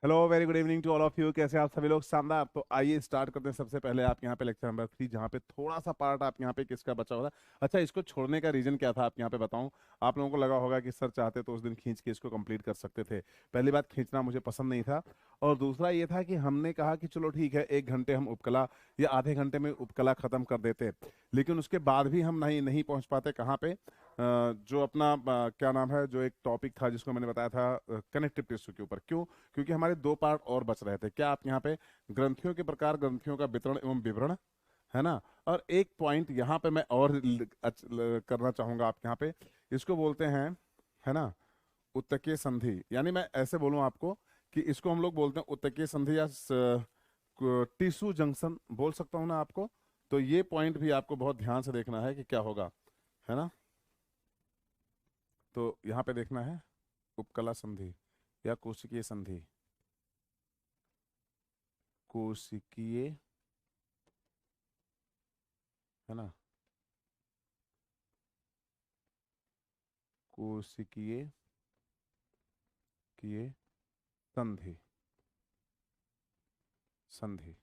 Hello, very good evening to all of you. कैसे आप सभी लोग? शानदार। तो आइए स्टार्ट करते हैं। सबसे पहले आप यहाँ पे लेक्चर नंबर 3, जहाँ पे थोड़ा सा पार्ट आप यहाँ पे किसका बचा हुआ था। अच्छा, इसको छोड़ने का रीजन क्या था आप यहाँ पे बताऊं। आप लोगों को लगा होगा कि सर चाहते तो उस दिन खींच के इसको कंप्लीट कर सकते थे। पहली बात, खींचना मुझे पसंद नहीं था। और दूसरा ये था कि हमने कहा कि चलो ठीक है, 1 घंटे हम उपकला या आधे घंटे में उपकला खत्म कर देते, लेकिन उसके बाद भी हम नहीं नहीं पहुंच पाते कहाँ पे। जो अपना क्या नाम है, जो एक टॉपिक था जिसको मैंने बताया था कनेक्टिव टिश्यू के ऊपर। क्यों? क्योंकि हमारे 2 पार्ट और बच रहे थे। क्या आप यहाँ पे ग्रंथियों के प्रकार, ग्रंथियों का वितरण एवं विवरण, है ना। और एक पॉइंट यहाँ पे मैं और करना चाहूंगा आप यहाँ पे। इसको बोलते हैं, है ना, उत्तकीय संधि। यानी मैं ऐसे बोलूं आपको कि इसको हम लोग बोलते हैं उत्तकीय संधि या टिश्यू जंक्शन बोल सकता हूं ना आपको। तो ये पॉइंट भी आपको बहुत ध्यान से देखना है कि क्या होगा, है ना। तो यहाँ पे देखना है उपकला संधि या कोशिकीय संधि। कोशिकीय, है ना, कोशिकीय किए संधि। संधि।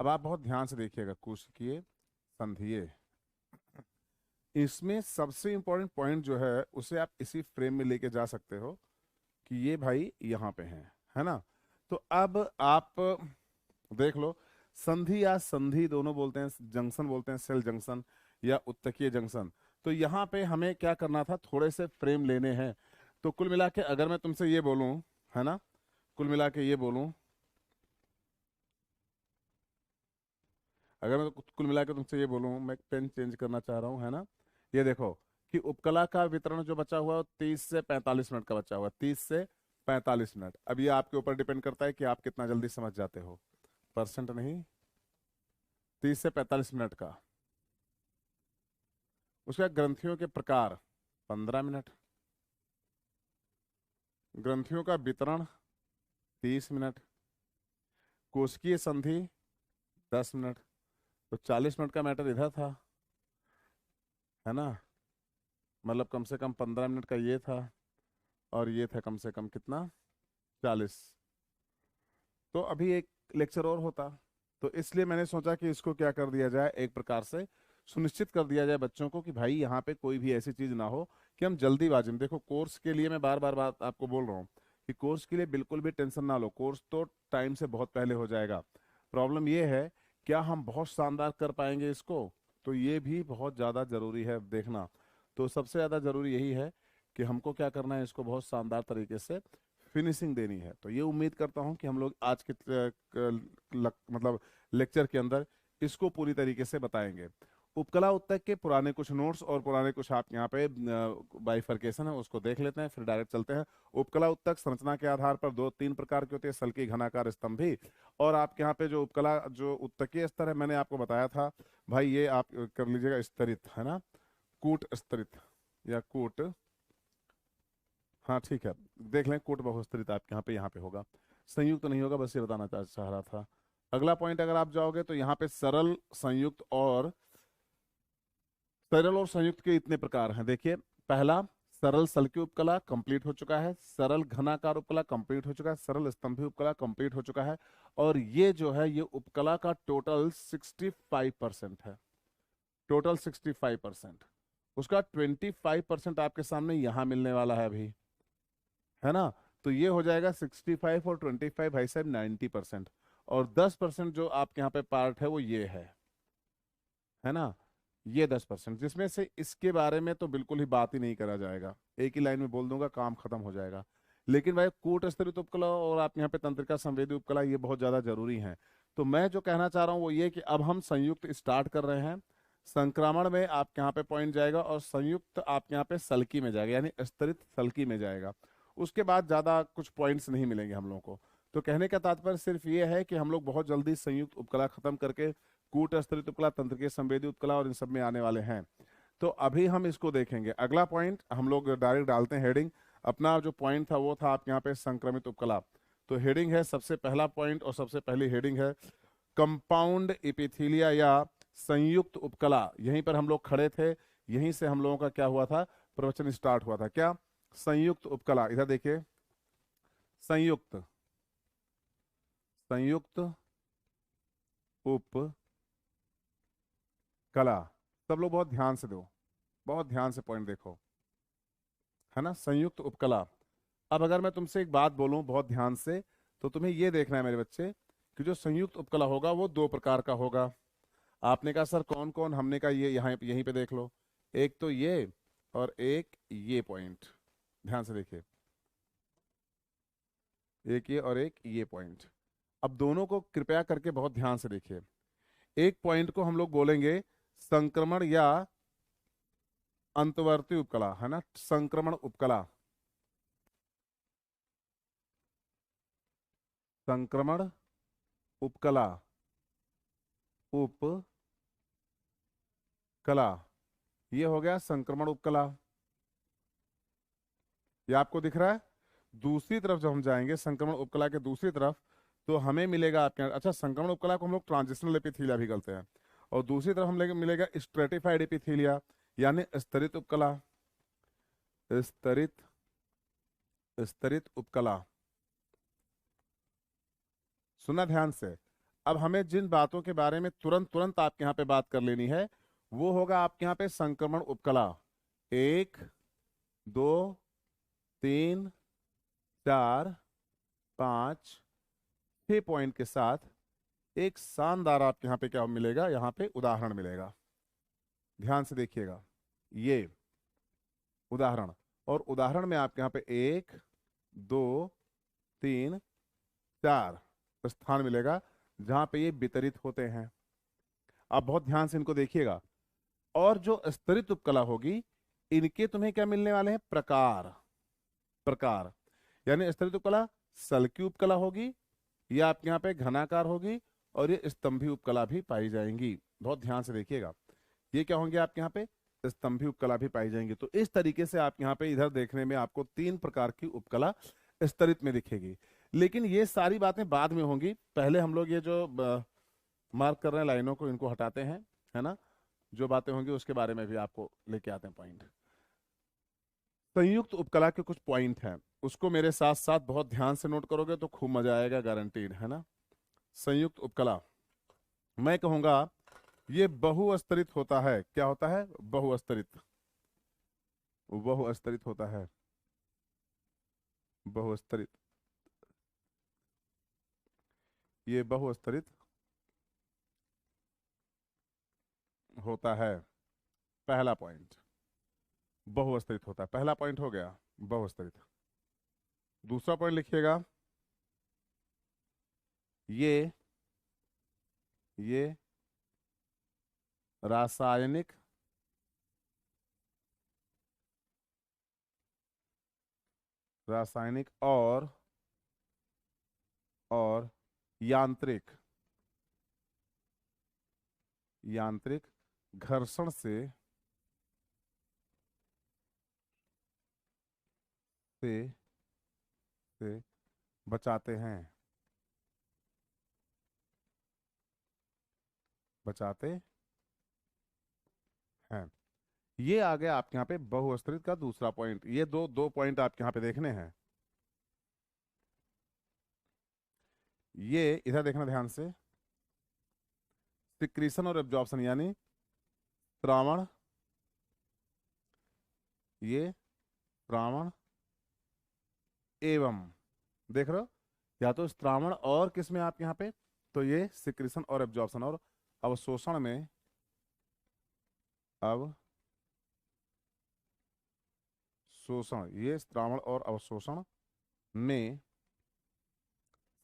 अब आप बहुत ध्यान से देखिएगा, कोशिकीय संधिये। इसमें सबसे इंपॉर्टेंट पॉइंट जो है उसे आप इसी फ्रेम में लेके जा सकते हो कि ये भाई यहाँ पे है ना। तो अब आप देख लो, संधि या संधि दोनों बोलते हैं, जंक्शन बोलते हैं, सेल जंक्शन या उत्तकीय जंक्शन। तो यहाँ पे हमें क्या करना था, थोड़े से फ्रेम लेने हैं। तो कुल मिला के अगर मैं तुमसे ये बोलूं, है ना, कुल मिला के ये बोलूं, अगर मैं कुल मिला के तुमसे ये बोलूं, मैं पेन चेंज करना चाह रहा हूँ, है ना। ये देखो कि उपकला का वितरण जो बचा हुआ है 30 से 45 मिनट का बचा हुआ है, 30 से 45 मिनट। अब ये आपके ऊपर डिपेंड करता है कि आप कितना जल्दी समझ जाते हो। परसेंट नहीं, 30 से 45 मिनट का। उसका ग्रंथियों के प्रकार 15 मिनट, ग्रंथियों का वितरण 30 मिनट, कोशिकीय संधि 10 मिनट। तो 40 मिनट का मैटर इधर था, है ना। मतलब कम से कम 15 मिनट का ये था, और ये था कम से कम कितना, 40। तो अभी एक लेक्चर और होता। तो इसलिए मैंने सोचा कि इसको क्या कर दिया जाए, एक प्रकार से सुनिश्चित कर दिया जाए बच्चों को कि भाई यहाँ पे कोई भी ऐसी चीज ना हो कि हम जल्दीबाजी में। देखो, कोर्स के लिए मैं बार बार बात आपको बोल रहा हूँ कि कोर्स के लिए बिल्कुल भी टेंशन ना लो। कोर्स तो टाइम से बहुत पहले हो जाएगा। प्रॉब्लम ये है, क्या हम बहुत शानदार कर पाएंगे इसको? तो ये भी बहुत ज़्यादा जरूरी है देखना। तो सबसे ज़्यादा जरूरी यही है कि हमको क्या करना है, इसको बहुत शानदार तरीके से फिनिशिंग देनी है। तो ये उम्मीद करता हूँ कि हम लोग आज के मतलब लेक्चर के अंदर इसको पूरी तरीके से बताएंगे। उपकला उत्तक के पुराने कुछ नोट्स और पुराने कुछ आप यहाँ पे बाइफरकेशन है उसको देख लेते हैं, फिर डायरेक्ट चलते हैं। उपकला उत्तक संरचना के आधार पर 2-3 प्रकार के होते हैं, सल्की, घनाकार, स्तंभी। और आपके यहाँ पे जो उपकला, जो उत्तकीय स्तर है, मैंने आपको बताया था भाई, ये आप कर लीजिएगा स्तरित, है ना, कूट स्तरित या कूट, हाँ ठीक है। देख लें, कूट बहुस्तरित आपके यहाँ पे होगा, संयुक्त तो नहीं होगा, बस ये बताना चाह रहा था। अगला पॉइंट अगर आप जाओगे तो यहाँ पे सरल और संयुक्त के इतने प्रकार हैं। देखिए, पहला सरल सल्की उपकला कंप्लीट हो चुका है, सरल घनाकार उपकला कंप्लीट हो चुका है, सरल स्तंभी उपकला कंप्लीट हो चुका है। और ये जो है, ये उपकला का टोटल 65% है। टोटल 65%। उसका 25% आपके सामने यहाँ मिलने वाला है अभी, है ना। तो ये हो जाएगा 65 और 25, भाई साहब 90%। और 10% जो आपके यहाँ पे पार्ट है वो ये है ना। ये 10%, जिसमें से इसके बारे में तो बिल्कुल ही बात ही नहीं करा जाएगा, एक ही लाइन में बोल दूंगा, काम खत्म हो जाएगा। लेकिन भाई कूट स्तरित उपकला और आप यहाँ पे तंत्रिका संवेदी उपकला, ये बहुत ज्यादा जरूरी है। तो मैं जो कहना चाह रहा हूँ वो ये कि अब हम संयुक्त स्टार्ट कर रहे हैं। संक्रमण में आपके यहाँ पे पॉइंट जाएगा, और संयुक्त आपके यहाँ पे सल्की में जाएगा, यानी स्तरित सल्की में जाएगा। उसके बाद ज्यादा कुछ पॉइंट्स नहीं मिलेंगे हम लोगों को। तो कहने का तात्पर्य सिर्फ ये है कि हम लोग बहुत जल्दी संयुक्त उपकला खत्म करके कूट स्तरित उपकला, तंत्र के संवेदी उपकला और इन सब में आने वाले हैं। तो अभी हम इसको देखेंगे। अगला पॉइंट हम लोग डायरेक्ट डालते हैं हेडिंग। अपना जो पॉइंट था वो था आपके यहाँ पे संक्रमित उपकला। तो हेडिंग है सबसे पहला पॉइंट, और सबसे पहली हेडिंग है कंपाउंड इपिथीलिया या संयुक्त उपकला। यहीं पर हम लोग खड़े थे, यहीं से हम लोगों का क्या हुआ था, प्रवचन स्टार्ट हुआ था। क्या? संयुक्त उपकला। इधर देखिए, संयुक्त संयुक्त उपकला। सब लोग बहुत ध्यान से दो, बहुत ध्यान से पॉइंट देखो, है ना, संयुक्त उपकला। अब अगर मैं तुमसे एक बात बोलूं बहुत ध्यान से, तो तुम्हें ये देखना है मेरे बच्चे कि जो संयुक्त उपकला होगा वो दो प्रकार का होगा। आपने कहा सर कौन कौन, हमने कहा ये यहाँ यहीं पे देख लो, एक तो ये और एक ये पॉइंट, ध्यान से देखिए, एक ये और एक ये पॉइंट। अब दोनों को कृपया करके बहुत ध्यान से देखिए। एक पॉइंट को हम लोग बोलेंगे संक्रमण या अंतर्वर्ती उपकला, है ना, संक्रमण उपकला, संक्रमण उपकला, उपकला, ये हो गया संक्रमण उपकला। ये आपको दिख रहा है। दूसरी तरफ जब हम जाएंगे संक्रमण उपकला के दूसरी तरफ, तो हमें मिलेगा आपके यहाँ, अच्छा संक्रमण उपकला को हम लोग ट्रांजिशनल एपिथीलिया भी कहते हैं, और दूसरी तरफ हम मिलेगा स्ट्रेटिफाइड एपिथीलिया, यानी स्तरित उपकला, स्तरित, स्तरित उपकला। सुना ध्यान से। अब हमें जिन बातों के बारे में तुरंत तुरंत आपके यहाँ पे बात कर लेनी है, वो होगा आपके यहाँ पे संक्रमण उपकला। 1 2 3 4 5 6 पॉइंट के साथ एक शानदार आपके यहाँ पे क्या मिलेगा, यहाँ पे उदाहरण मिलेगा। ध्यान से देखिएगा, ये उदाहरण, और उदाहरण में आपके यहाँ पे 1 2 3 4 स्थान मिलेगा जहां पे ये वितरित होते हैं। आप बहुत ध्यान से इनको देखिएगा। और जो स्तरित उपकला होगी, इनके तुम्हें क्या मिलने वाले हैं, प्रकार, प्रकार, यानी स्तरित उपकला सल्की उपकला होगी, ये आपके यहाँ पे घनाकार होगी, और ये स्तंभी उपकला भी पाई जाएंगी। बहुत ध्यान से देखिएगा, ये क्या होंगे आपके यहाँ पे, स्तंभी उपकला भी पाई जाएंगी। तो इस तरीके से आप यहाँ पे इधर देखने में आपको 3 प्रकार की उपकला स्तरित में दिखेगी। लेकिन ये सारी बातें बाद में होंगी, पहले हम लोग ये जो मार्क कर रहे हैं लाइनों को, इनको हटाते हैं, है ना, जो बातें होंगी उसके बारे में भी आपको लेके आते हैं पॉइंट। संयुक्त उपकला के कुछ पॉइंट हैं, उसको मेरे साथ साथ बहुत ध्यान से नोट करोगे तो खूब मजा आएगा, गारंटीड, है ना। संयुक्त उपकला, मैं कहूंगा ये बहुस्तरित होता है। क्या होता है, बहुस्तरित, बहुस्तरित होता है, बहुस्तरित, ये बहुस्तरित होता है। पहला पॉइंट, बहुस्तरित होता है, पहला पॉइंट हो गया बहुस्तरित। दूसरा पॉइंट लिखिएगा, ये रासायनिक, रासायनिक और यांत्रिक, यांत्रिक घर्षण से बचाते हैं, बचाते हैं। ये आ गया आपके यहाँ पे बहुस्तरित का दूसरा पॉइंट। ये दो दो पॉइंट आपके यहाँ पे देखने हैं। ये इधर देखना ध्यान से, सिक्रीशन और एब्जॉर्प्शन, यानी श्रावण, ये श्रावण एवं, देख रहे हो, या तो श्रावण और किसमें आपके यहाँ पे, तो ये सिक्रीशन और एब्जॉर्प्शन, और अवशोषण में, अवशोषण, ये श्रावण और अवशोषण में,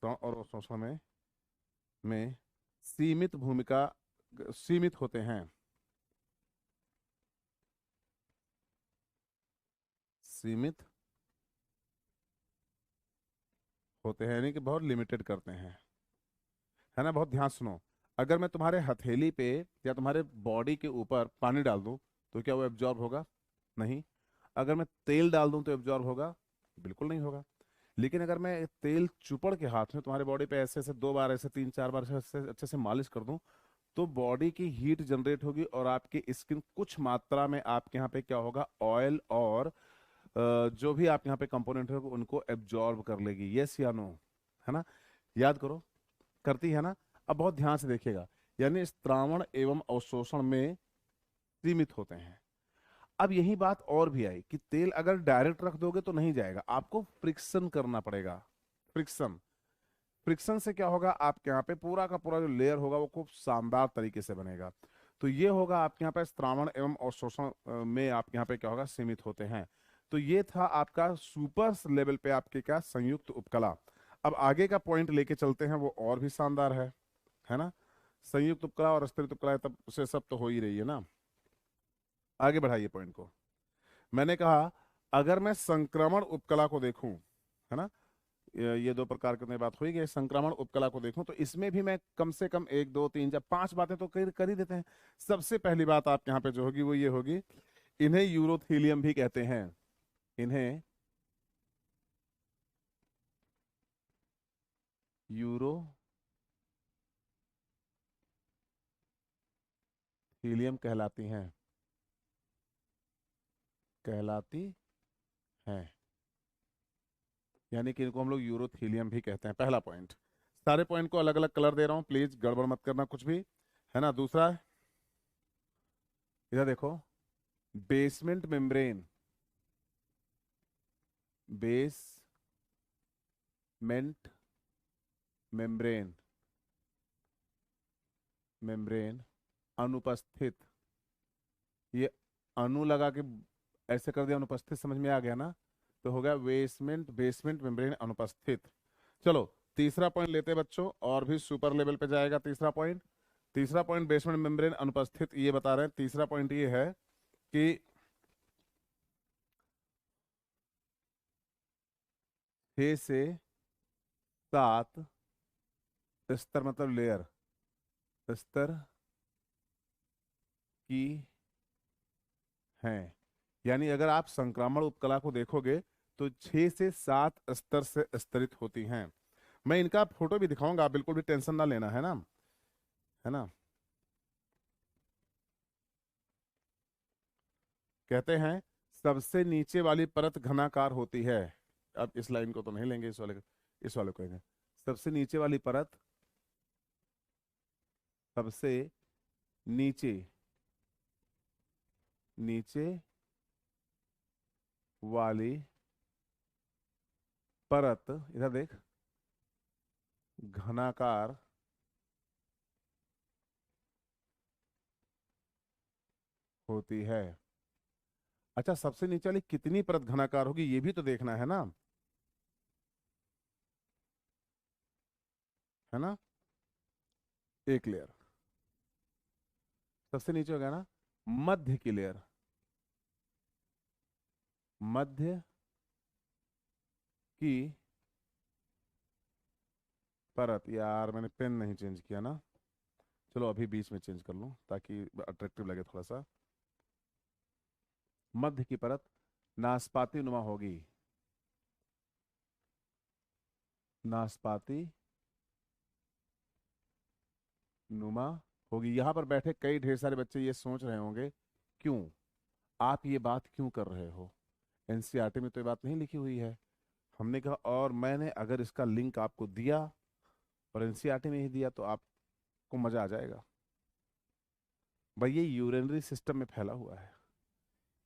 श्रावण और अवशोषण में सीमित भूमिका, सीमित होते हैं, सीमित होते हैं, यानी कि बहुत लिमिटेड करते हैं, है ना। बहुत ध्यान सुनो, अगर मैं तुम्हारे हथेली पे या तुम्हारे बॉडी के ऊपर पानी डाल दूं तो क्या वो एब्जॉर्ब होगा, नहीं। अगर मैं तेल डाल दूं तो एब्जॉर्ब होगा, बिल्कुल नहीं होगा। लेकिन अगर मैं तेल चुपड़ के हाथ में तुम्हारे बॉडी पे ऐसे ऐसे 2 बार, ऐसे 3 4 बार ऐसे अच्छे से मालिश कर दूं, तो बॉडी की हीट जनरेट होगी, और आपकी स्किन कुछ मात्रा में आपके यहाँ पे क्या होगा, ऑयल और जो भी आप यहाँ पे कंपोनेंट है उनको एब्जॉर्ब कर लेगी, यस या नो, है ना। याद करो, करती है ना। अब बहुत ध्यान से देखिएगा, यानी स्त्रावण एवं अवशोषण में सीमित होते हैं। अब यही बात और भी आई कि तेल अगर डायरेक्ट रख दोगे तो नहीं जाएगा, आपको फ्रिक्शन करना पड़ेगा। फ्रिक्शन, फ्रिक्शन से क्या होगा, आपके यहाँ पे पूरा का पूरा जो लेयर होगा वो खूब शानदार तरीके से बनेगा। तो ये होगा आपके यहाँ पे स्त्रावण एवं अवशोषण में आपके यहाँ पे क्या होगा, सीमित होते हैं। तो ये था आपका सुपर लेवल पे आपके क्या, संयुक्त उपकला। अब आगे का पॉइंट लेके चलते हैं, वो और भी शानदार है ना। संयुक्त उपकला और स्तरित उपकला तब से सब तो हो ही रही है ना। आगे बढ़ाइए पॉइंट को। मैंने कहा अगर मैं संक्रमण उपकला को देखूं, है ना, ये दो प्रकार की बात हुई कि संक्रमण उपकला को देखूं, तो इसमें भी मैं कम से कम एक दो तीन या पांच बातें तो कर ही देते हैं। सबसे पहली बात आप यहाँ पे जो होगी वो ये होगी, इन्हें यूरोथीलियम भी कहते हैं। इन्हें यूरोथीलियम कहलाती हैं, यानी कि इनको हम लोग यूरोथीलियम भी कहते हैं। पहला पॉइंट। सारे पॉइंट को अलग अलग कलर दे रहा हूं, प्लीज गड़बड़ मत करना कुछ भी, है ना। दूसरा, इधर देखो, basement membrane, basement membrane, membrane अनुपस्थित। ये अनु लगा के ऐसे कर दिया, अनुपस्थित समझ में आ गया ना, तो हो गया बेसमेंट, बेसमेंट मेम्ब्रेन अनुपस्थित। चलो तीसरा पॉइंट लेते हैं बच्चों, और भी सुपर लेवल पे जाएगा तीसरा पॉइंट। तीसरा पॉइंट बेसमेंट मेम्ब्रेन अनुपस्थित, ये बता रहे हैं। तीसरा पॉइंट ये है कि 6 से 7 स्तर, मतलब लेयर, स्तर की हैं। यानी अगर आप संक्रामण उपकला को देखोगे तो 6 से 7 स्तर से स्तरित होती हैं। मैं इनका फोटो भी दिखाऊंगा, आप बिल्कुल भी टेंशन ना लेना, है ना, है ना। कहते हैं सबसे नीचे वाली परत घनाकार होती है। अब इस लाइन को तो नहीं लेंगे, इस वाले को लेंगे। सबसे नीचे वाली परत, सबसे नीचे, नीचे वाली परत, इधर देख, घनाकार होती है। अच्छा, सबसे नीचे वाली कितनी परत घनाकार होगी ये भी तो देखना है ना, है ना। एक लेयर सबसे नीचे हो गया ना, मध्य की लेयर, मध्य की परत। यार मैंने पेन नहीं चेंज किया ना, चलो अभी बीच में चेंज कर लूं ताकि अट्रैक्टिव लगे थोड़ा सा। मध्य की परत नासपाती नुमा होगी, नासपाती नुमा होगी। यहां पर बैठे कई ढेर सारे बच्चे ये सोच रहे होंगे, क्यों आप ये बात क्यों कर रहे हो, एनसीईआरटी में तो ये बात नहीं लिखी हुई है। हमने कहा, और मैंने अगर इसका लिंक आपको दिया और एनसीईआरटी में ही दिया तो आपको मजा आ जाएगा। भाई ये यूरिनरी सिस्टम में फैला हुआ है।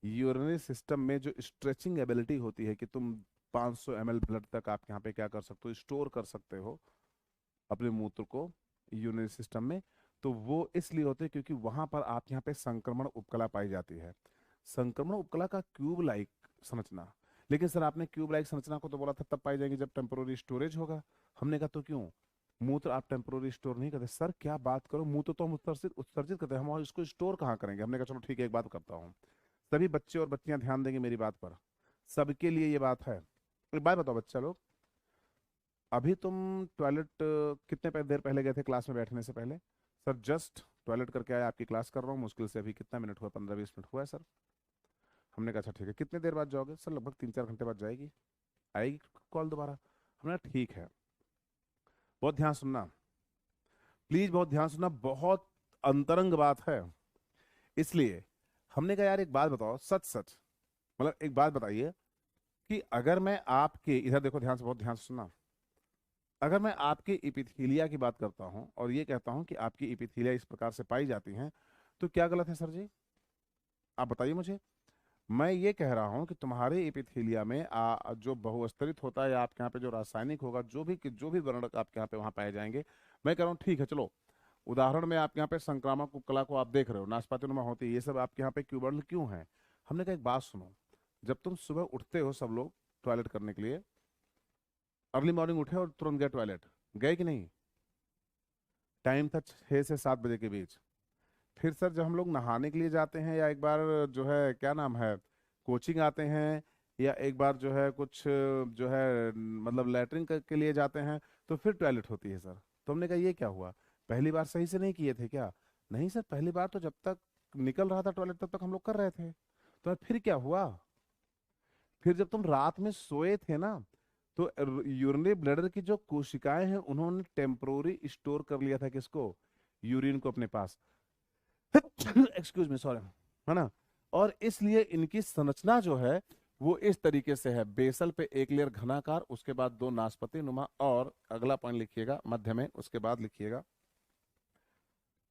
यूरिनरी सिस्टम में जो स्ट्रेचिंग एबिलिटी होती है कि तुम 500 ml ब्लड तक आप यहाँ पे क्या कर सकते हो, स्टोर कर सकते हो अपने मूत्र को यूरिनरी सिस्टम में। तो वो इसलिए होते हैं क्योंकि वहां पर आप यहाँ पे संक्रमण उपकला पाई जाती है। संक्रमण उपकला का क्यूब लाइक संरचना, लेकिन सर आपने क्यूब लाइक संरचना को तो बोला था तब पाई जाएंगी जब टेम्पोररी स्टोरेज होगा। हमने कहा तो क्यों, मूत्र आप टेम्पोररी स्टोर नहीं करते। सर क्या बात करो, मूत्र तो हम उत्सर्जित उत्सर्जित करते हैं, हम इसको स्टोर कहाँ करेंगे। हमने कहा चलो ठीक है, एक बात करता हूँ, सभी बच्चे और बच्चियां ध्यान देंगे मेरी बात पर, सबके लिए ये बात है। एक बात बताओ बच्चा लोग, अभी तुम टॉयलेट कितने देर पहले गए थे क्लास में बैठने से पहले। सर जस्ट टॉयलेट करके आया, आपकी क्लास कर रहा हूँ, मुश्किल से अभी कितना मिनट हुआ, 15-20 मिनट हुआ है सर। हमने कहा अच्छा ठीक है, कितने देर बाद जाओगे। सर लगभग 3-4 घंटे बाद जाएगी, आएगी कॉल दोबारा। हमने कहा ठीक है। बहुत ध्यान सुनना, प्लीज बहुत ध्यान सुनना, बहुत अंतरंग बात है। इसलिए हमने कहा यार एक बात बताओ, सच सच, मतलब एक बात बताइए कि अगर मैं आपके, इधर देखो ध्यान से, बहुत ध्यान से सुनना, अगर मैं आपके इपिथीलिया की बात करता हूं और ये कहता हूं कि आपकी इपिथीलिया इस प्रकार से पाई जाती हैं, तो क्या गलत है सर जी? आप बताइए मुझे। मैं ये कह रहा हूं कि तुम्हारे एपिथेलिया में जो बहुस्तरित होता है या आपके यहाँ पे जो रासायनिक होगा, जो भी वर्णक आपके यहाँ पे वहां पाए जाएंगे, मैं कह रहा हूँ ठीक है चलो, उदाहरण में आपके यहाँ पे संक्रामक उपकला को आप देख रहे हो, नाशपाती नुमा होती है, ये सब आपके यहाँ पे क्यों क्यों है? हमने कहा एक बात सुनो, जब तुम सुबह उठते हो सब लोग टॉयलेट करने के लिए, अर्ली मॉर्निंग उठे और तुरंत गए टॉयलेट, गए कि नहीं? टाइम था 6 से 7 बजे के बीच। फिर सर जब हम लोग नहाने के लिए जाते हैं, या एक बार जो है क्या नाम है, कोचिंग आते हैं, या एक बार जो है कुछ जो है मतलब लैटरिन के लिए जाते हैं, तो फिर टॉयलेट होती है सर। तो हमने कहा ये क्या हुआ, पहली बार सही से नहीं किए थे क्या? नहीं सर, पहली बार तो जब तक निकल रहा था टॉयलेट तब तक हम लोग कर रहे थे। तो फिर क्या हुआ, फिर जब तुम रात में सोए थे ना, तो यूरिनरी ब्लैडर की जो कोशिकाएं हैं उन्होंने टेम्पोररी स्टोर कर लिया था किसको, यूरिन को अपने पास। एक्सक्यूज मी, सॉरी, है ना? और इसलिए इनकी संरचना जो है वो इस तरीके से है, बेसल पे एक लेयर घनाकार, उसके बाद दो नाशपाती नुमा, और अगला पॉइंट लिखिएगा मध्य में, उसके बाद लिखिएगा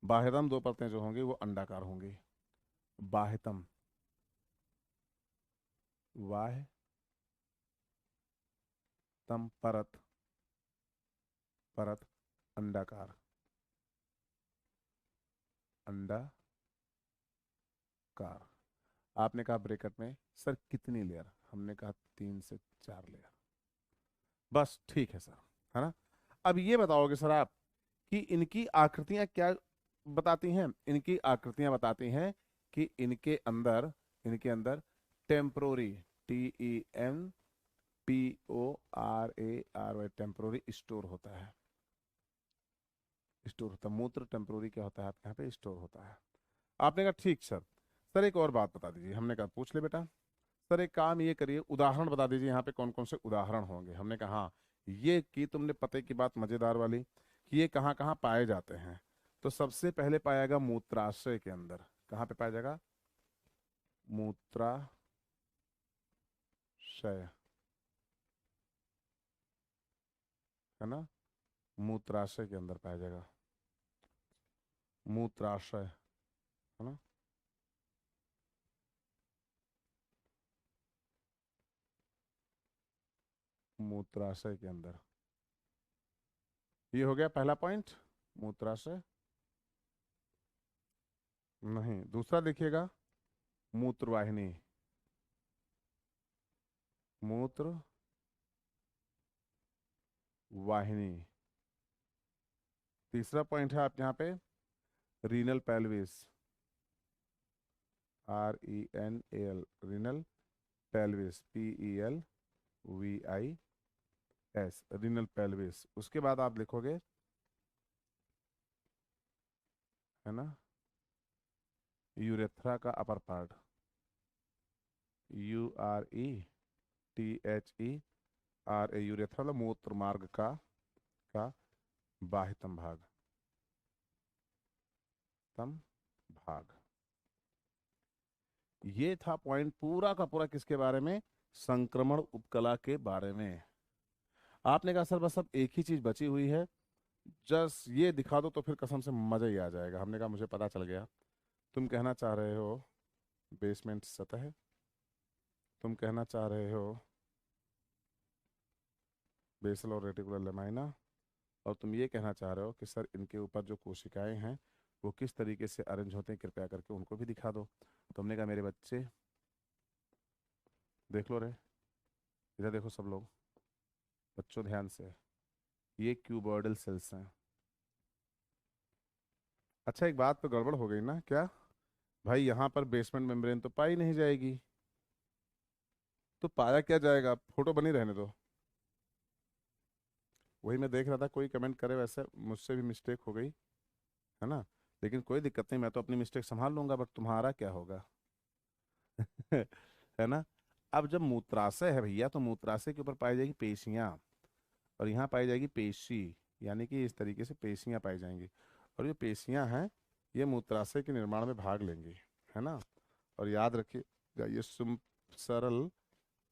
बाह्यतम दो परतें जो होंगी वो अंडाकार होंगी। बाह्यतम, बाह्यतम परत, परत अंडाकार, अंडाकार। आपने कहा ब्रैकेट में सर कितनी लेयर, हमने कहा 3 से 4 लेयर। बस ठीक है सर, है ना? अब ये बताओगे सर आप कि इनकी आकृतियां क्या बताती हैं? इनकी आकृतियां बताती हैं कि इनके अंदर टेम्पोररी, TEMPORARY, टेम्पोररी स्टोर होता है, स्टोर होता है मूत्र, टेम्पोररी क्या होता है आपके यहाँ पे, स्टोर होता है। आपने कहा ठीक सर। सर एक और बात बता दीजिए, हमने कहा पूछ ले बेटा। सर एक काम ये करिए, उदाहरण बता दीजिए यहाँ पे कौन कौन से उदाहरण होंगे। हमने कहा हाँ, ये की तुमने पते की बात मजेदार वाली, कि ये कहाँ कहाँ पाए जाते हैं। तो सबसे पहले पाएगा मूत्राशय के अंदर। कहाँ पे पाया जाएगा? मूत्राशय, है ना? मूत्राशय के अंदर पाया जाएगा, मूत्राशय, है ना? मूत्राशय के अंदर, ये हो गया पहला पॉइंट, मूत्राशय। नहीं, दूसरा देखिएगा, मूत्रवाहिनी, मूत्र वाहिनी। तीसरा पॉइंट है आप यहाँ पे renal pelvis, RENAL, renal pelvis, PELVIS, renal pelvis. उसके बाद आप लिखोगे, है ना, यूरेथ्रा का अपर पार्ट, URETHERA, यूरेथ्रा मतलब मूत्र मार्ग का बाह्यतम भाग, तम भाग। ये था पॉइंट पूरा का पूरा किसके बारे में? संक्रमण उपकला के बारे में। आपने कहा सर बस अब एक ही चीज बची हुई है, जस्ट ये दिखा दो तो फिर कसम से मजा ही आ जाएगा। हमने कहा मुझे पता चल गया, तुम कहना चाह रहे हो बेसमेंट सतह, तुम कहना चाह रहे हो बेसल और रेटिकुलर लेमाइना, और तुम ये कहना चाह रहे हो कि सर इनके ऊपर जो कोशिकाएं हैं वो किस तरीके से अरेंज होते हैं, कृपया करके उनको भी दिखा दो। तुमने कहा मेरे बच्चे देख लो रे, इधर देखो सब लोग, बच्चों ध्यान से, ये क्यूबॉइडल सेल्स हैं। अच्छा एक बात तो गड़बड़ हो गई ना क्या भाई, यहाँ पर बेसमेंट मेम्ब्रेन तो पाई नहीं जाएगी, तो पाया क्या जाएगा? फोटो बनी रहने दो। वही मैं देख रहा था, कोई कमेंट करे, वैसे मुझसे भी मिस्टेक हो गई, है ना? लेकिन कोई दिक्कत नहीं, मैं तो अपनी मिस्टेक संभाल लूंगा, बट तुम्हारा क्या होगा? है ना? अब जब मूत्राशय है भैया, तो मूत्राशय के ऊपर पाई जाएगी पेशियां, और यहाँ पाई जाएगी पेशी, यानी कि इस तरीके से पेशियां पाई जाएंगी। और ये पेशियां हैं, ये मूत्राशय के निर्माण में भाग लेंगी, है ना? और याद रखिएगा, ये सरल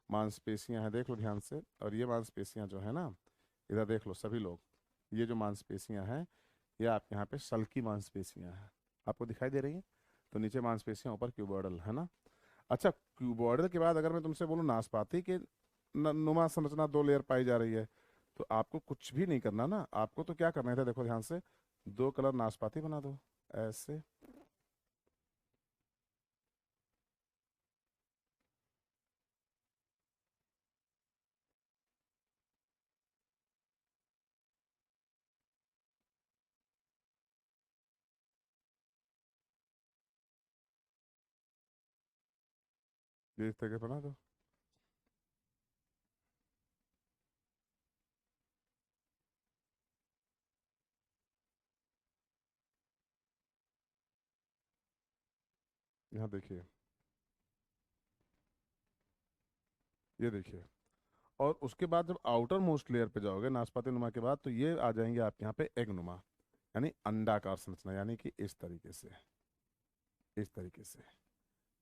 मांसपेशियां हैं, देख लो ध्यान से। और ये मांसपेशियां जो है ना, इधर देख लो सभी लोग, ये जो मांसपेशियां हैं ये आपके यहाँ पे सल्की मांसपेशियां हैं, आपको दिखाई दे रही हैं। तो नीचे मांसपेशियां, ऊपर क्यूबॉइडल, है ना। अच्छा, क्यूबॉइडल के बाद अगर मैं तुमसे बोलूँ नाशपाती के नुमा संरचना 2 लेयर पाई जा रही है, तो आपको कुछ भी नहीं करना ना, आपको तो क्या करना है, देखो ध्यान से, 2 कलर नाशपाती बना दो ऐसे। ये इस तरह के बना दो। यहाँ देखिए, ये देखिए। और उसके बाद जब आउटर मोस्ट लेयर पे जाओगे नाशपाती नुमा के बाद, तो ये आ जाएंगे आपके यहाँ पे एग नुमा, यानी अंडाकार संरचना, यानी कि इस तरीके से, इस तरीके से।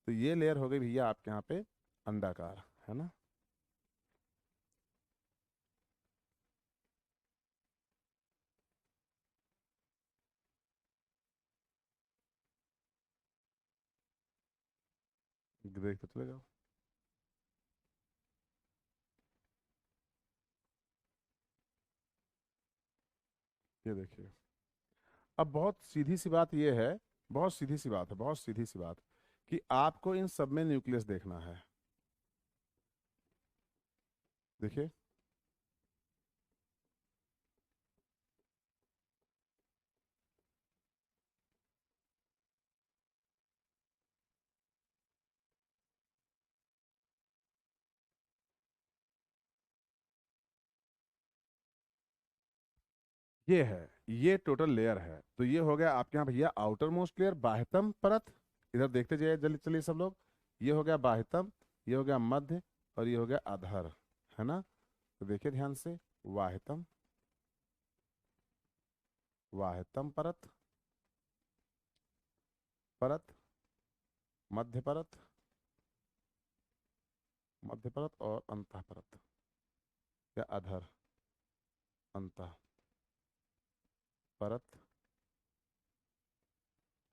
तो ये लेयर हो गई भैया आपके यहाँ पे अंडाकार, है ना। देखते चले जाओ। ये देखिए, अब बहुत सीधी सी बात ये है, बहुत सीधी सी बात है, बहुत सीधी सी बात, कि आपको इन सब में न्यूक्लियस देखना है। देखिए, ये है, ये टोटल लेयर है। तो ये हो गया आपके यहाँ भैया आउटर मोस्ट लेयर, बाह्यतम परत। इधर देखते जाइए जल्दी, चलिए सब लोग। ये हो गया बाह्यतम, ये हो गया मध्य, और ये हो गया आधार, है ना। तो देखिए ध्यान से, वाह्यतम, वाह्यतम परत, परत, मध्य परत, मध्य परत और अंतः परत, या अधर, अंतः परत,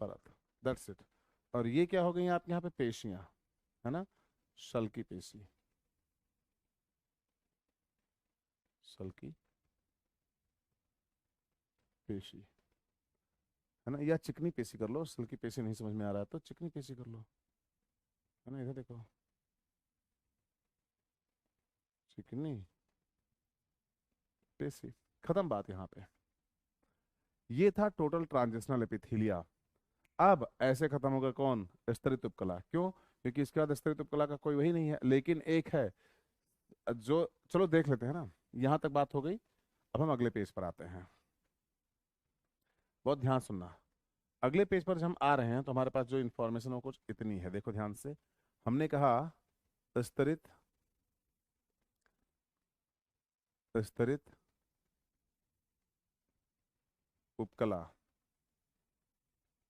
परत। That's it. और ये क्या हो गई आपके यहाँ पे पेशियां, है ना, शल की पेशी, शल की पेशी, है ना। या चिकनी पेशी कर लो, शल की पेशी नहीं समझ में आ रहा है तो चिकनी पेशी कर लो, है ना। इधर देखो, चिकनी पेशी। खत्म बात यहाँ पे। ये था टोटल ट्रांजिशनल एपिथीलिया। अब ऐसे खत्म होगा कौन, स्तरित उपकला। क्यों? क्योंकि इसके बाद स्तरित उपकला का कोई वही नहीं है, लेकिन एक है जो, चलो देख लेते हैं ना। यहाँ तक बात हो गई। अब हम अगले पेज पर आते हैं, बहुत ध्यान सुनना। अगले पेज पर जब हम आ रहे हैं तो हमारे पास जो इंफॉर्मेशन है वो कुछ इतनी है, देखो ध्यान से। हमने कहा स्तरित, स्तरित उपकला,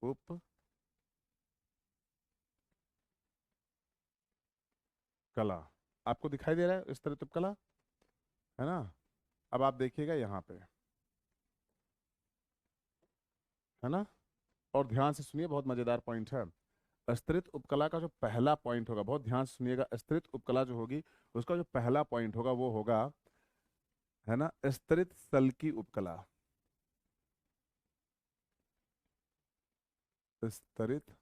उपकला, आपको दिखाई दे रहा है स्तरित उपकला, है ना। अब आप देखिएगा यहाँ पे, है ना। और ध्यान से सुनिए, बहुत मजेदार पॉइंट है। स्तरित उपकला का जो पहला पॉइंट होगा, बहुत ध्यान से सुनिएगा, स्तरित उपकला जो होगी उसका जो पहला पॉइंट होगा वो होगा, है ना, स्तरित सल की उपकला, स्तरित,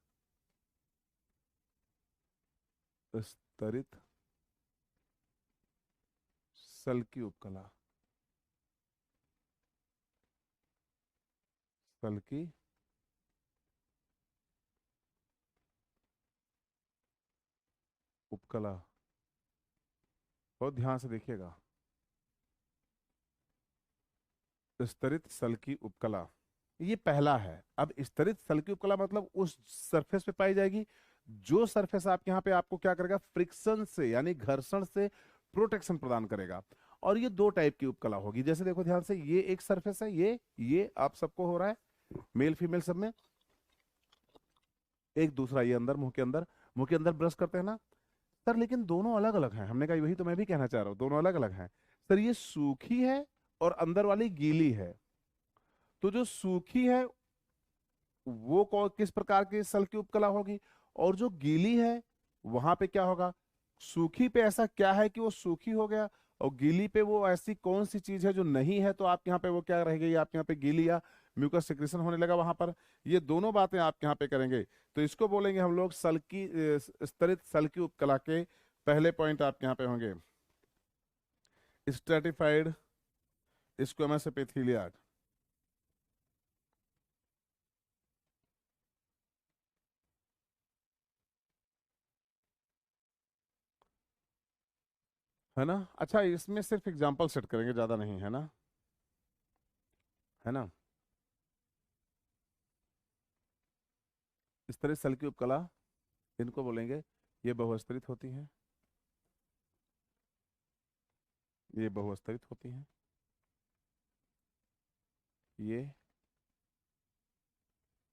स्तरित सल की उपकला, सल की उपकला। बहुत ध्यान से देखिएगा, स्तरित सल की उपकला, ये पहला है। अब स्तरित सल की उपकला मतलब उस सरफेस पे पाई जाएगी जो सरफेस आपके यहाँ पे आपको क्या करेगा, फ्रिक्शन से यानी घर्षण से प्रोटेक्शन प्रदान करेगा। और ये 2 टाइप की उपकला होगी, जैसे देखो ध्यान से, ये एक सरफेस है, ये आप सबको हो रहा है, मेल फीमेल सब में। एक दूसरा ये अंदर, मुंह के अंदर, मुंह के अंदर ब्रश करते हैं ना सर, लेकिन दोनों अलग अलग हैं। हमने कहा वही तो मैं भी कहना चाह रहा हूँ, दोनों अलग अलग हैं। सर ये सूखी है और अंदर वाली गीली है। तो जो सूखी है वो किस प्रकार की सल की उपकला होगी, और जो गीली है वहां पे क्या होगा? सूखी पे ऐसा क्या है कि वो सूखी हो गया, और गीली पे वो ऐसी कौन सी चीज है जो नहीं है, तो आपके यहाँ पे वो क्या रह गई? आपके यहाँ पे गीली या म्यूकस सिक्रेशन होने लगा वहां पर। ये दोनों बातें आपके यहाँ पे करेंगे। तो इसको बोलेंगे हम लोग सल की स्तरित सल की उपकला के पहले पॉइंट आपके यहाँ पे होंगे स्ट्रेटिफाइड स्क्वेमस एपिथेलिया। है ना? अच्छा, इसमें सिर्फ एग्जांपल सेट करेंगे, ज्यादा नहीं, है ना? है ना? इस तरह सल की उपकला, इनको बोलेंगे ये बहुस्तरित होती हैं, ये बहुस्तरित होती हैं, ये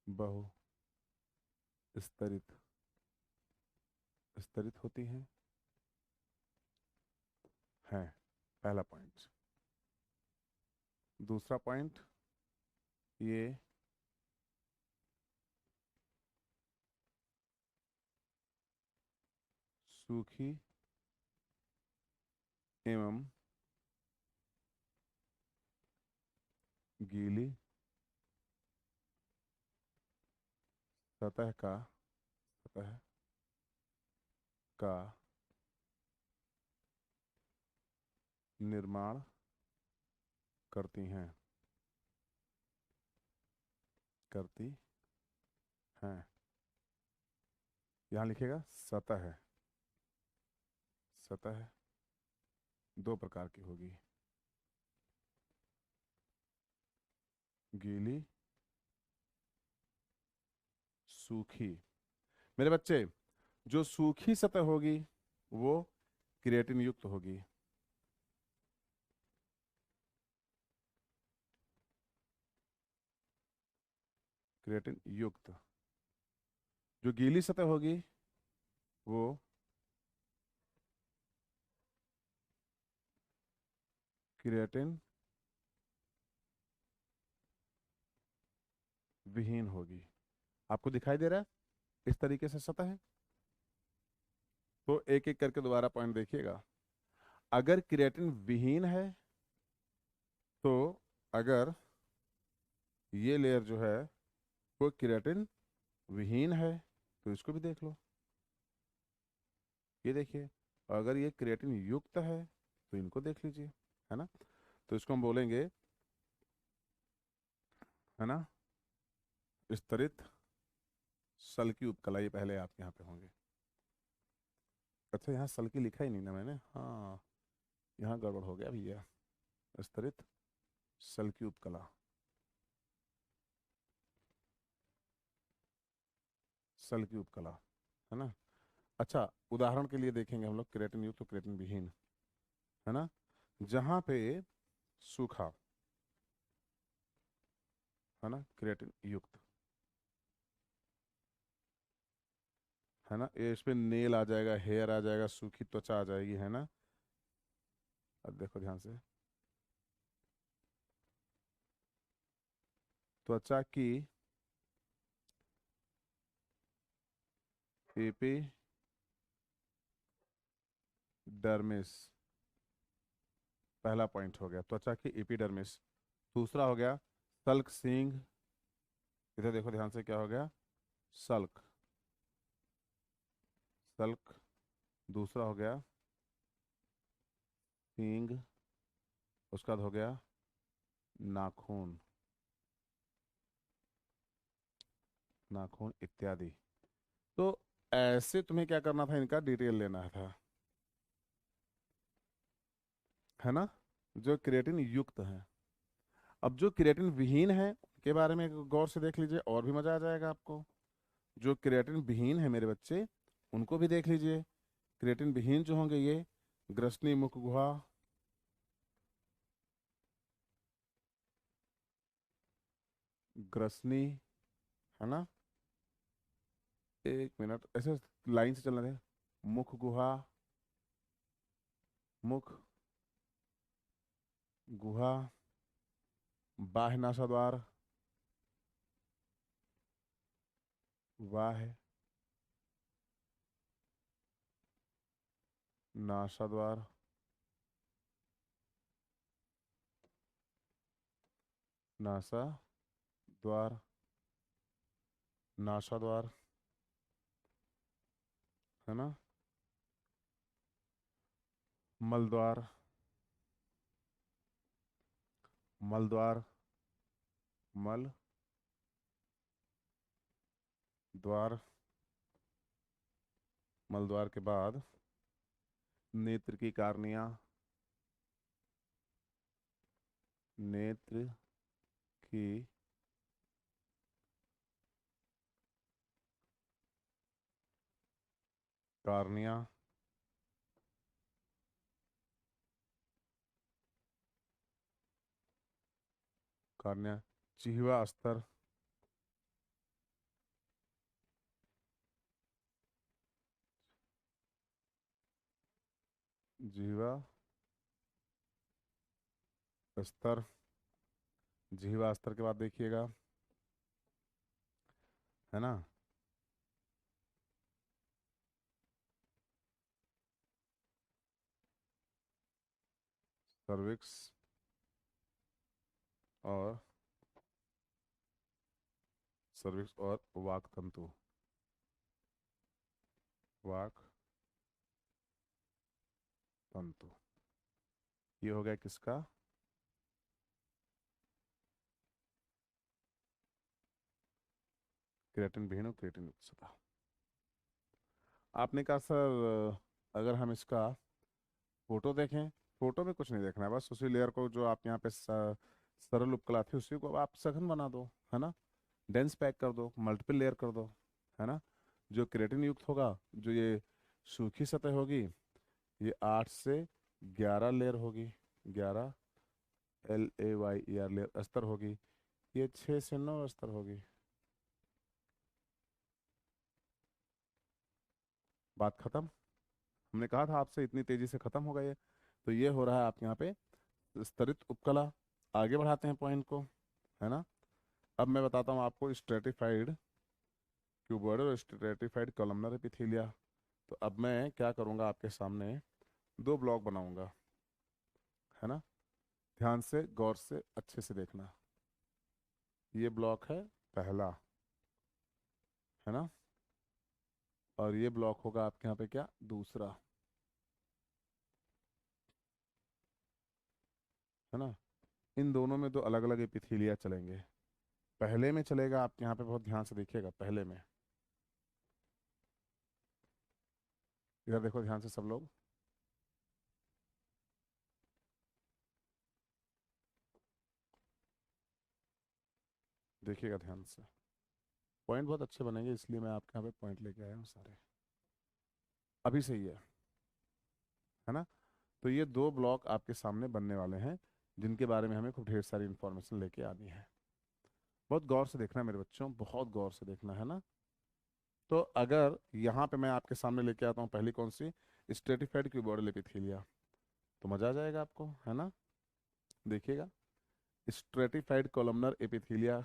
बहुस्तरित स्तरित होती हैं। पहला पॉइंट। दूसरा पॉइंट, ये सूखी एवं गीली सतह का सतह का निर्माण करती हैं, करती हैं। यहाँ लिखेगा सतह। सतह दो प्रकार की होगी, गीली, सूखी। मेरे बच्चे, जो सूखी सतह होगी वो क्रिएटिन युक्त होगी, क्रिएटिन युक्त। जो गीली सतह होगी वो क्रिएटिन विहीन होगी। आपको दिखाई दे रहा है इस तरीके से सतह है? तो एक एक करके दोबारा पॉइंट देखिएगा। अगर क्रिएटिन विहीन है, तो अगर ये लेयर जो है वो क्रिएटिन विहीन है, तो इसको भी देख लो, ये देखिए। अगर ये क्रिएटिन युक्त है तो इनको देख लीजिए, है ना? तो इसको हम बोलेंगे, है ना, स्तरित सल की उपकला। ये पहले आपके यहाँ पे होंगे। अच्छा, यहाँ सल की लिखा ही नहीं ना मैंने, हाँ, यहाँ गड़बड़ हो गया भैया। स्तरित सल की उपकला, सल की उपकला, है ना? अच्छा, उदाहरण के लिए देखेंगे हम लोग क्रिएटिन युक्त तो क्रिएटिन विहीन, है ना? जहाँ पे सूखा, है ना, क्रिएटिन युक्त, है ना, ये इस पे नेल आ जाएगा, हेयर आ जाएगा, सूखी त्वचा आ जाएगी, है ना? अब देखो ध्यान से, त्वचा की एपिडर्मिस, पहला पॉइंट हो गया त्वचा की एपिडर्मिस। दूसरा हो गया सल्क सींग, इधर देखो ध्यान से, क्या हो गया? सल्क, सल्क। दूसरा हो गया सींग, उसका बाद हो गया नाखून, नाखून इत्यादि। तो ऐसे तुम्हें क्या करना था, इनका डिटेल लेना था, है ना? जो क्रिएटिन युक्त है। अब जो क्रिएटिन विहीन है के बारे में गौर से देख लीजिए, और भी मजा आ जाएगा आपको। जो क्रिएटिन विहीन है मेरे बच्चे, उनको भी देख लीजिए। क्रिएटिन विहीन जो होंगे ये ग्रसनी मुख गुहा, ग्रसनी, है ना? एक मिनट, ऐसे लाइन से चलना है। मुख गुहा, मुख गुहा, बाह्य नासाद्वार, बाह्य नासाद्वार, नासा द्वार, नासाद्वार, है ना, मलद्वार, मलद्वार, मल द्वार, मलद्वार के बाद नेत्र की कार्निया, नेत्र की कार्निया, कार्निया, जिह्वा अस्तर, जिह्वा अस्तर, जिह्वा अस्तर के बाद देखिएगा, है ना, सर्विक्स और सर्विक्स और वाक तंतु, वाक तंतु, ये हो गया किसका, क्रिएटिन विहीन और क्रिएटिन युक्त सतह। आपने कहा सर अगर हम इसका फोटो देखें, फोटो में कुछ नहीं देखना है, बस उसी लेयर को जो आप यहाँ पे सरल उपकला थी उसी को आप सघन बना दो, है ना, डेंस पैक कर दो, मल्टीपल लेयर कर दो, है ना। जो क्रिएटिन युक्त होगा, जो ये सूखी सतह होगी, ये 8 से 11 लेयर होगी, 11 LAYER लेयर अस्तर होगी, ये 6 से 9 अस्तर होगी। बात खत्म। हमने कहा था आपसे इतनी तेजी से खत्म होगा ये। तो ये हो रहा है आप यहाँ पे स्तरित उपकला। आगे बढ़ाते हैं पॉइंट को, है ना। अब मैं बताता हूँ आपको स्ट्रेटिफाइड क्यूबॉइडल और स्ट्रेटिफाइड कॉलमनर एपिथेलिया। तो अब मैं क्या करूँगा, आपके सामने 2 ब्लॉक बनाऊंगा, है ना। ध्यान से गौर से अच्छे से देखना। ये ब्लॉक है पहला, है ना, और ये ब्लॉक होगा आपके यहाँ पे क्या, दूसरा, है ना। इन दोनों में 2 अलग अलग एपिथेलिया चलेंगे। पहले में चलेगा आपके यहाँ पे, बहुत ध्यान से देखिएगा, पहले में, इधर देखो ध्यान से सब लोग, देखिएगा ध्यान से। पॉइंट बहुत अच्छे बनेंगे, इसलिए मैं आपके यहाँ पे पॉइंट लेके आया हूँ सारे। अभी सही है ना। तो ये 2 ब्लॉक आपके सामने बनने वाले हैं, जिनके बारे में हमें खूब ढेर सारी इंफॉर्मेशन लेके आनी है। बहुत गौर से देखना है मेरे बच्चों, बहुत गौर से देखना, है ना। तो अगर यहाँ पे मैं आपके सामने लेके आता हूँ पहली कौन सी, स्ट्रेटिफाइड क्यूबॉइडल एपिथेलिया, तो मजा आ जाएगा आपको, है ना। देखिएगा, stratified columnar epithelia,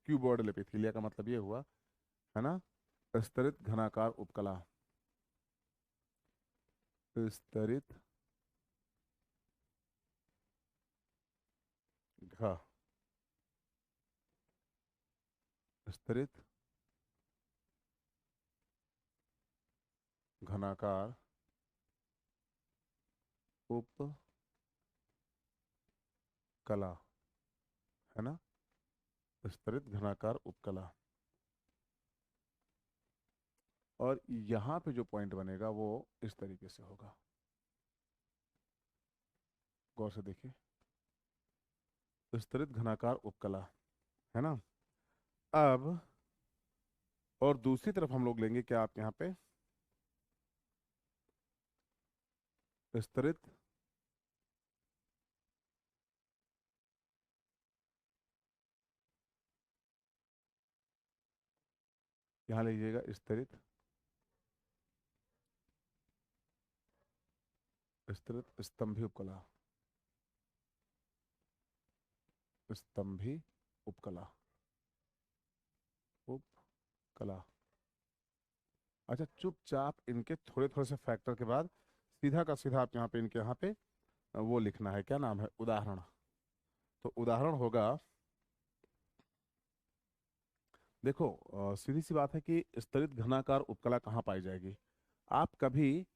cuboidal epithelia का मतलब ये हुआ, है ना, स्तरित घनाकार उपकला, स्तरित घ स्तरित घनाकार उपकला, है ना, स्तरित घनाकार उपकला। और यहाँ पे जो पॉइंट बनेगा वो इस तरीके से होगा, गौर से देखिए, स्तरित घनाकार उपकला, है ना। अब और दूसरी तरफ हम लोग लेंगे क्या, आप यहाँ पे स्तरित यहाँ लीजिएगा, स्तरित स्तरित स्तंभी उपकला, स्तंभी उपकला, उपकला। अच्छा, चुपचाप इनके थोड़े थोड़े से फैक्टर के बाद सीधा का सीधा आप यहाँ पे इनके यहाँ पे वो लिखना है, क्या नाम है, उदाहरण। तो उदाहरण होगा, देखो सीधी सी बात है कि स्तरित घनाकार उपकला कहाँ पाई जाएगी। आप कभी,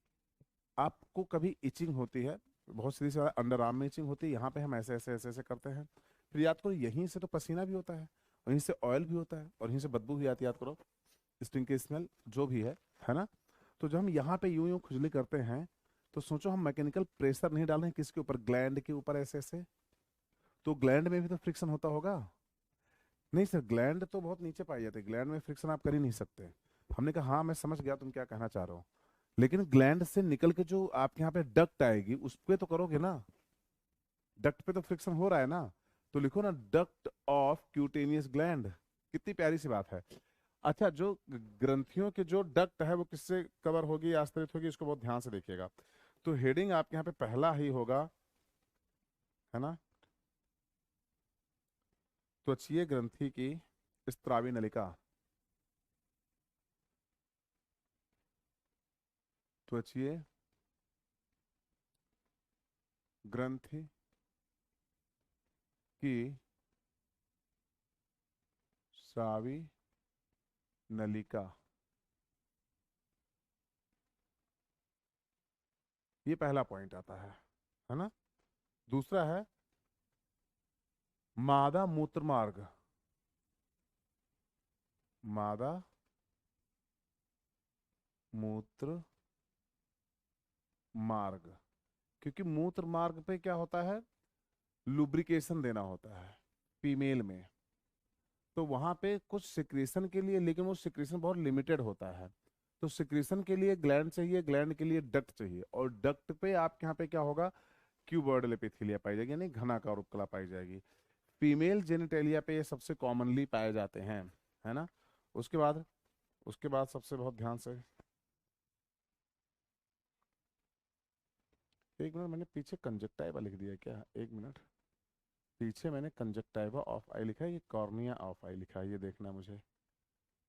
आपको कभी इचिंग होती है, बहुत सीधी सी बात, अंडर आर्म में इचिंग होती है, यहाँ पे हम ऐसे ऐसे ऐसे ऐसे करते हैं, फिर याद करो यहीं से तो पसीना भी होता है, वहीं से ऑयल भी होता है, और यहीं से बदबू भी आती है, याद करो, स्टिंग की स्मेल जो भी है ना। तो जब हम यहाँ पे यूं यूं खुजली करते हैं, तो सोचो हम मैकेनिकल प्रेशर नहीं डाल रहे हैं किसके ऊपर, ग्लैंड के ऊपर ऐसे ऐसे, तो ग्लैंड में भी तो फ्रिक्शन होता होगा। नहीं सर, ग्लैंड तो बहुत नीचे पाई जाती है, ग्लैंड में फ्रिक्शन आप कर ही नहीं सकते। हमने कहा हाँ मैं समझ गया तुम क्या कहना चाह रहे हो, लेकिन ग्लैंड से निकल के जो आपके यहाँ पे डक्ट आएगी उस पे तो करोगे ना, डक्ट पे तो फ्रिक्शन हो रहा है ना। तो लिखो ना, डक्ट ऑफ क्यूटेनियस ग्लैंड, कितनी प्यारी सी बात है। अच्छा, जो ग्रंथियों के जो डक्ट है वो किससे कवर होगी, आस्तरित होगी, इसको बहुत ध्यान से देखिएगा। तो हेडिंग आपके यहाँ पे पहला ही होगा, है ना, त्वचीय ग्रंथि की स्त्रावी नलिका, त्वचीय ग्रंथि की स्रावी नलिका, ये पहला पॉइंट आता है ना। दूसरा है मादा मूत्र मार्ग, मादा मूत्र मार्ग, क्योंकि मूत्र मार्ग पे क्या होता है, लुब्रिकेशन देना होता है फीमेल में, तो वहां पे कुछ सिक्रीशन के लिए, लेकिन वो सिक्रीशन बहुत लिमिटेड होता है। तो सिक्रीशन के लिए ग्लैंड चाहिए, ग्लैंड के लिए डक्ट चाहिए, और डक्ट पे आपके यहाँ पे क्या होगा, क्यूबर्डल एपिथेलिया पाई जाएगी, यानी घनाकार उपकला पाई जाएगी। फीमेल जेनिटेलिया पे ये सबसे कॉमनली पाए जाते हैं, है ना। उसके बाद, उसके बाद सबसे बहुत ध्यान से, एक मिनट, मैंने पीछे कंजक्टाइवा लिख दिया क्या, एक मिनट, पीछे मैंने कंजक्टाइवा ऑफ आई लिखा है, ये कॉर्निया ऑफ आई लिखा है, ये देखना मुझे,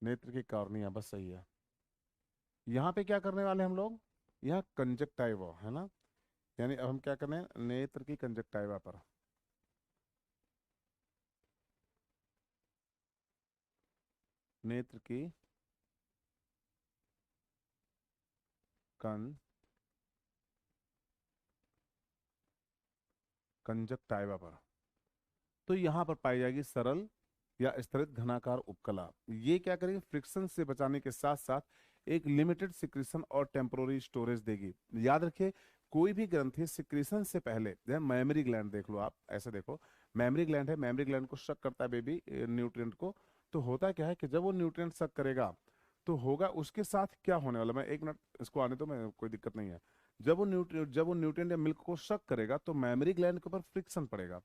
नेत्र की कॉर्निया, बस सही है। यहाँ पे क्या करने वाले हम लोग, यहाँ कंजक्टाइवा है ना, यानी अब हम क्या करने हैं, नेत्र की कंजक्टाइवा पर, नेत्र की कंजक्टाइवा पर, तो यहाँ पर पाई जाएगी सरल या स्तरित घनाकार उपकला। ये क्या करेगी, फ्रिक्शन से बचाने के साथ साथ एक लिमिटेड सिक्रीशन और टेम्पोररी स्टोरेज देगी। याद रखिए, कोई भी ग्रंथि सिक्रीशन से पहले, जैसे मेमोरी ग्लैंड देख लो आप, ऐसे देखो, मेमोरी ग्लैंड है, मेमोरी ग्लैंड को शक करता है बेबी न्यूट्रिएंट को। तो होता क्या है कि जब वो न्यूट्रिएंट शक करेगा, तो होगा उसके साथ क्या होने वाला, मैं एक मिनट इसको आने तो, मैं कोई दिक्कत नहीं है। जब वो न्यूट्रिएंट या मिल्क को शक करेगा, तो मेमोरी ग्लैंड के ऊपर फ्रिक्शन पड़ेगा,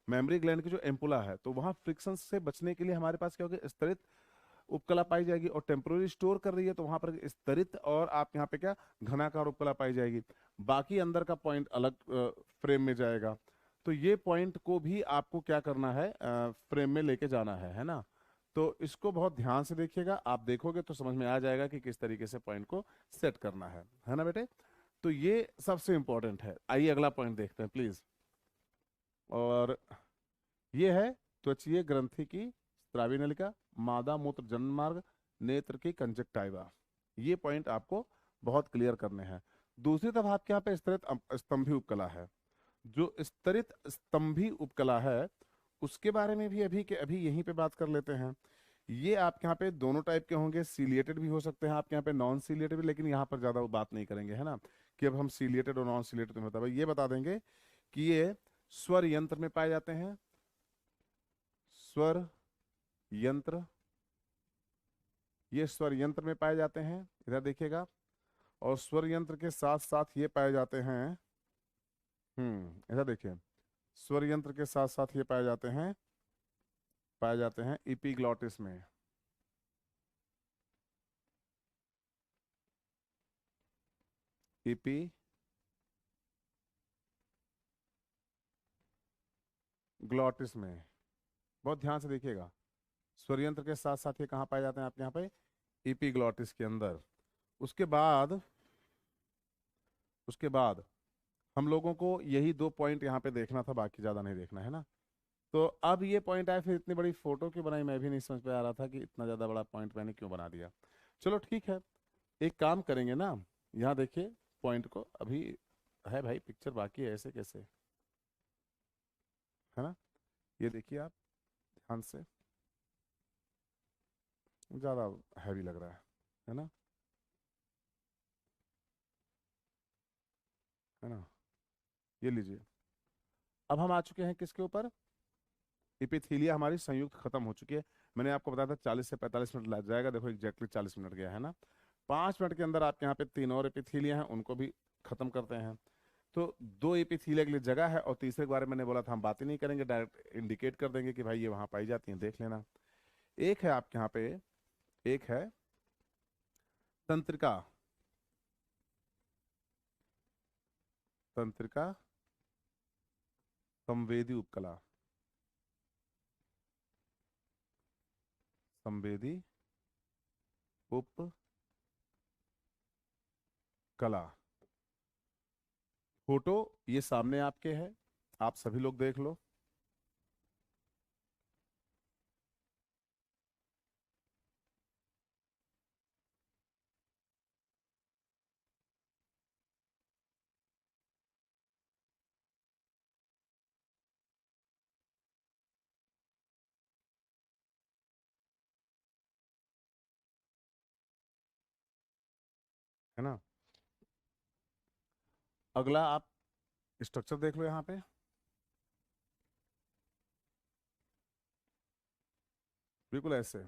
मेमोरी ग्लैंड की जो एम्पुला है, तो वहां फ्रिक्शन से बचने के लिए हमारे पास क्या होगा, स्तरित उपकला पाई जाएगी, और टेम्पोररी स्टोर कर रही है तो वहां पर स्तरित और आप यहाँ पे क्या, घनाकार उपकला पाई जाएगी। बाकी अंदर का पॉइंट अलग फ्रेम में जाएगा। तो ये पॉइंट को भी आपको क्या करना है, फ्रेम में लेके जाना है ना। तो इसको बहुत ध्यान से देखिएगा, आप देखोगे तो समझ में आ जाएगा कि किस तरीके से पॉइंट को सेट करना है ना बेटे। तो ये सबसे इंपॉर्टेंट है। आइए अगला पॉइंट देखते हैं प्लीज। और ये है त्वचीय ग्रंथि की स्रावी नलिका, मादा मूत्र जनन मार्ग, नेत्र की कंजक्टाइवा। ये पॉइंट आपको बहुत क्लियर करने हैं। दूसरी तरफ आपके यहाँ पे स्तरित स्तंभी उपकला है। जो स्तरित स्तंभी उपकला है, उसके बारे में भी अभी के अभी यहीं पे बात कर लेते हैं। ये आपके यहाँ पे दोनों टाइप के होंगे, सीलिएटेड भी हो सकते हैं आपके यहाँ पे, नॉन सीलिएटेड भी, लेकिन यहाँ पर ज्यादा बात नहीं करेंगे, है ना, कि अब हम सीलिएटेड और नॉन सीलिएटेड में होता है। ये बता देंगे कि ये स्वर यंत्र में पाए जाते हैं, स्वर यंत्र, ये स्वर यंत्र में पाए जाते हैं, इधर देखिएगा। और स्वर यंत्र के साथ साथ ये पाए जाते हैं, इधर देखिए, स्वर यंत्र के साथ साथ ये पाए जाते हैं इपीग्लॉटिस में, इपीग्लॉटिस में। बहुत ध्यान से देखिएगा। स्वरयंत्र के साथ साथ ये कहाँ पाए जाते हैं आपके यहाँ पे? एपिग्लॉटिस के अंदर। उसके बाद उसके बाद हम लोगों को यही दो पॉइंट यहाँ पे देखना था, बाकी ज़्यादा नहीं देखना है ना। तो अब ये पॉइंट आया, फिर इतनी बड़ी फोटो क्यों बनाई मैं भी नहीं समझ में आ रहा था कि इतना ज़्यादा बड़ा पॉइंट मैंने क्यों बना दिया। चलो ठीक है, एक काम करेंगे ना, यहाँ देखिए पॉइंट को, अभी है भाई पिक्चर बाकी है, ऐसे कैसे, है ना। ये देखिए आप ध्यान से, ज़्यादा हैवी लग रहा है ना, है ना। ये लीजिए, अब हम आ चुके हैं किसके ऊपर? एपिथीलिया हमारी संयुक्त खत्म हो चुकी है। मैंने आपको बताया था 40 से 45 मिनट लग जाएगा, देखो एग्जैक्टली 40 मिनट गया है ना। 5 मिनट के अंदर आपके यहाँ पे 3 और एपिथीलिया हैं, उनको भी खत्म करते हैं। तो 2 एपिथीलिया के लिए जगह है, और तीसरे के बारे में मैंने बोला था हम बात ही नहीं करेंगे, डायरेक्ट इंडिकेट कर देंगे कि भाई ये वहां पाई जाती हैं, देख लेना। एक है आपके यहाँ पे, एक है तंत्रिका, तंत्रिका संवेदी उपकला, संवेदी उपकला। फोटो ये सामने आपके है, आप सभी लोग देख लो। है ना। अगला आप स्ट्रक्चर देख लो यहाँ पे, बिल्कुल ऐसे।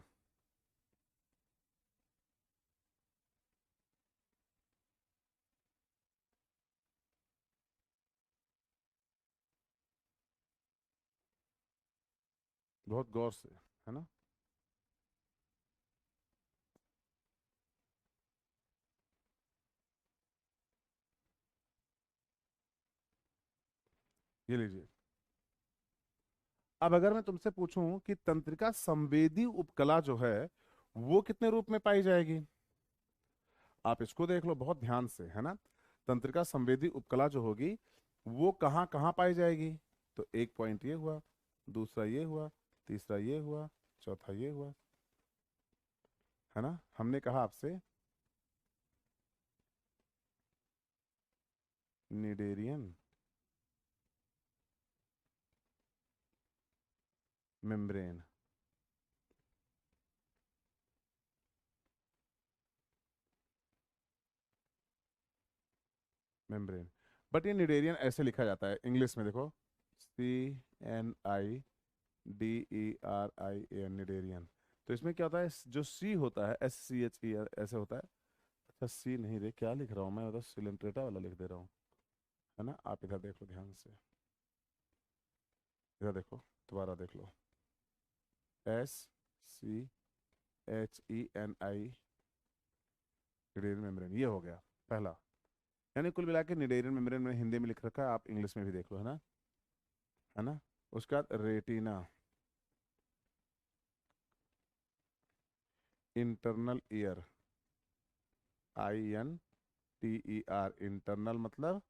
बहुत गौर से, है ना। ये लीजिए, अब अगर मैं तुमसे पूछूं कि तंत्रिका संवेदी उपकला जो है वो कितने रूप में पाई जाएगी, आप इसको देख लो बहुत ध्यान से, है ना। तंत्रिका संवेदी उपकला जो होगी वो कहाँ कहाँ पाई जाएगी? तो एक पॉइंट ये हुआ, दूसरा ये हुआ, तीसरा ये हुआ, चौथा ये हुआ, है ना। हमने कहा आपसे निडेरियन मेम्ब्रेन, मेम्ब्रेन। बट ये निडेरियन ऐसे लिखा जाता है इंग्लिश में, देखो CNIDERIAN, निडेरियन। तो इसमें क्या होता है, जो सी होता है SCHE ऐसे होता है। अच्छा सी नहीं रे, क्या लिख रहा हूँ मैं, मतलब सिलेंट्रेटा वाला लिख दे रहा हूँ, है ना। आप इधर देखो ध्यान से, इधर देखो, दोबारा देख लो, SCHENI, निडेरियन मेम्ब्रेन, ये हो गया पहला। यानी कुल मिला के निडेरियन मेम्ब्रेन मैंने हिंदी में लिख रखा है, आप इंग्लिश में भी देख लो, है ना, है ना। उसके बाद retina, internal ear, INTER, internal मतलब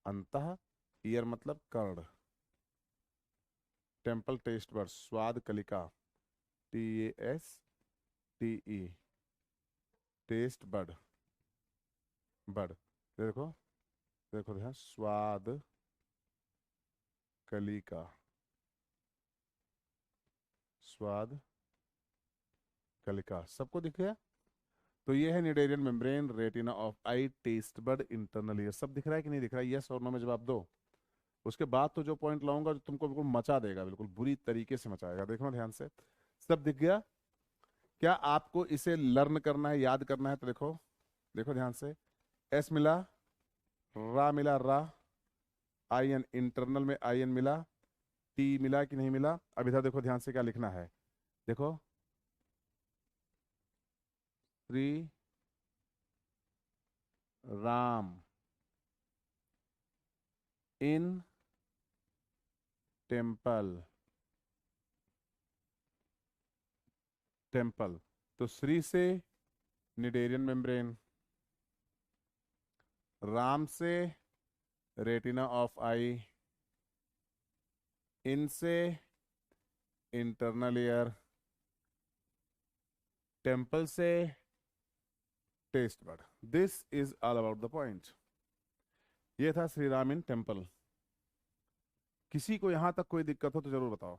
अंतः, ईयर मतलब कर्ण। टेम्पल टेस्ट बर्ड, स्वाद कलिका, TASTE, टेस्ट बर्ड, बर्ड। देखो, देखो ध्यान, स्वाद कलिका, स्वाद कलिका, सबको दिख गया। तो ये है cnidarian membrane, retina of I, taste bud, internal ear, सब दिख रहा है कि नहीं दिख रहा है? यस और नो में जवाब दो। उसके बाद तो जो पॉइंट लाऊंगा जो तुमको बिल्कुल मचा देगा, बिल्कुल बुरी तरीके से मचाएगा, देखना ध्यान से। सब दिख गया? क्या आपको इसे लर्न करना है, याद करना है? तो देखो, देखो ध्यान से, एस मिला, रा मिला, रा, IN इंटरनल में IN मिला, टी मिला कि नहीं मिला? अब इधर देखो ध्यान से क्या लिखना है, देखो, Shri Ram in temple temple. तो श्री से निडेरियन मेम्ब्रेन, राम से रेटिना ऑफ आई, इनसे इंटरनल ईयर, टेम्पल से taste bud. This is all about the point. ये था श्री राम इन टेम्पल। किसी को यहां तक कोई दिक्कत हो तो जरूर बताओ।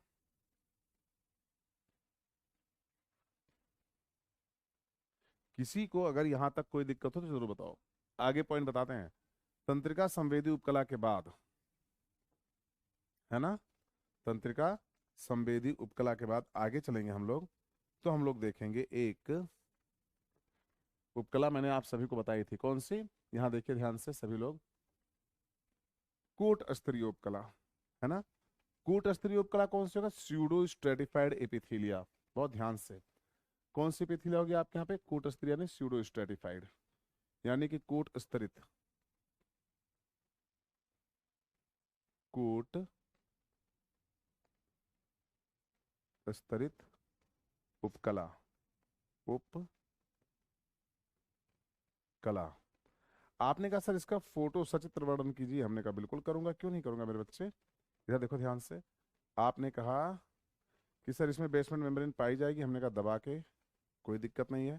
किसी को अगर यहां तक कोई दिक्कत हो तो जरूर बताओ। आगे पॉइंट बताते हैं। तंत्रिका संवेदी उपकला के बाद, है ना, तंत्रिका संवेदी उपकला के बाद आगे चलेंगे हम लोग। तो हम लोग देखेंगे एक उपकला, मैंने आप सभी को बताई थी, कौन सी? यहां देखिए ध्यान से सभी लोग, कूट स्तरीय उपकला, है ना। कूट स्तरीय उपकला कौन सी होगा? Pseudo stratified epithelia. बहुत ध्यान से, कौन सी एपिथेलिया होगी आपके यहाँ पे? कूट स्तरीय यानी स्यूडो स्ट्रेटिफाइड, यानी कि कूट स्तरित, कूट स्तरित उपकला, उपकला। आपने कहा सर इसका फोटो सचित्र वर्णन कीजिए। हमने कहा बिल्कुल करूंगा, क्यों नहीं करूंगा मेरे बच्चे। इधर देखो ध्यान से। आपने कहा कि सर इसमें बेसमेंट मेम्ब्रेन पाई जाएगी। हमने कहा दबा के, कोई दिक्कत नहीं है।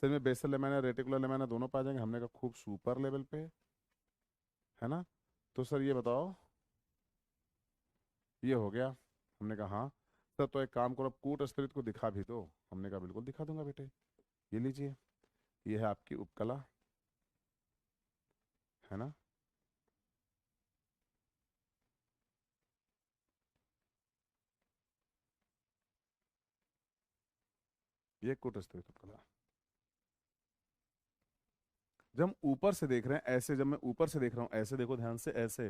सर में बेसल लेमाइना रेटिकुलर लेमाइना दोनों पाए जाएंगे। हमने कहा खूब सुपर लेवल पे, है ना। तो सर ये बताओ, ये हो गया। हमने कहा हाँ। सर तो एक काम करो, अब कूट स्तरित को दिखा भी दो। हमने कहा बिल्कुल दिखा दूंगा बेटे। ये लीजिए, ये है आपकी उपकला, है ना। ये कूट स्तरित उपकला। जब हम ऊपर से देख रहे हैं ऐसे, जब मैं ऊपर से देख रहा हूँ ऐसे, देखो ध्यान से ऐसे,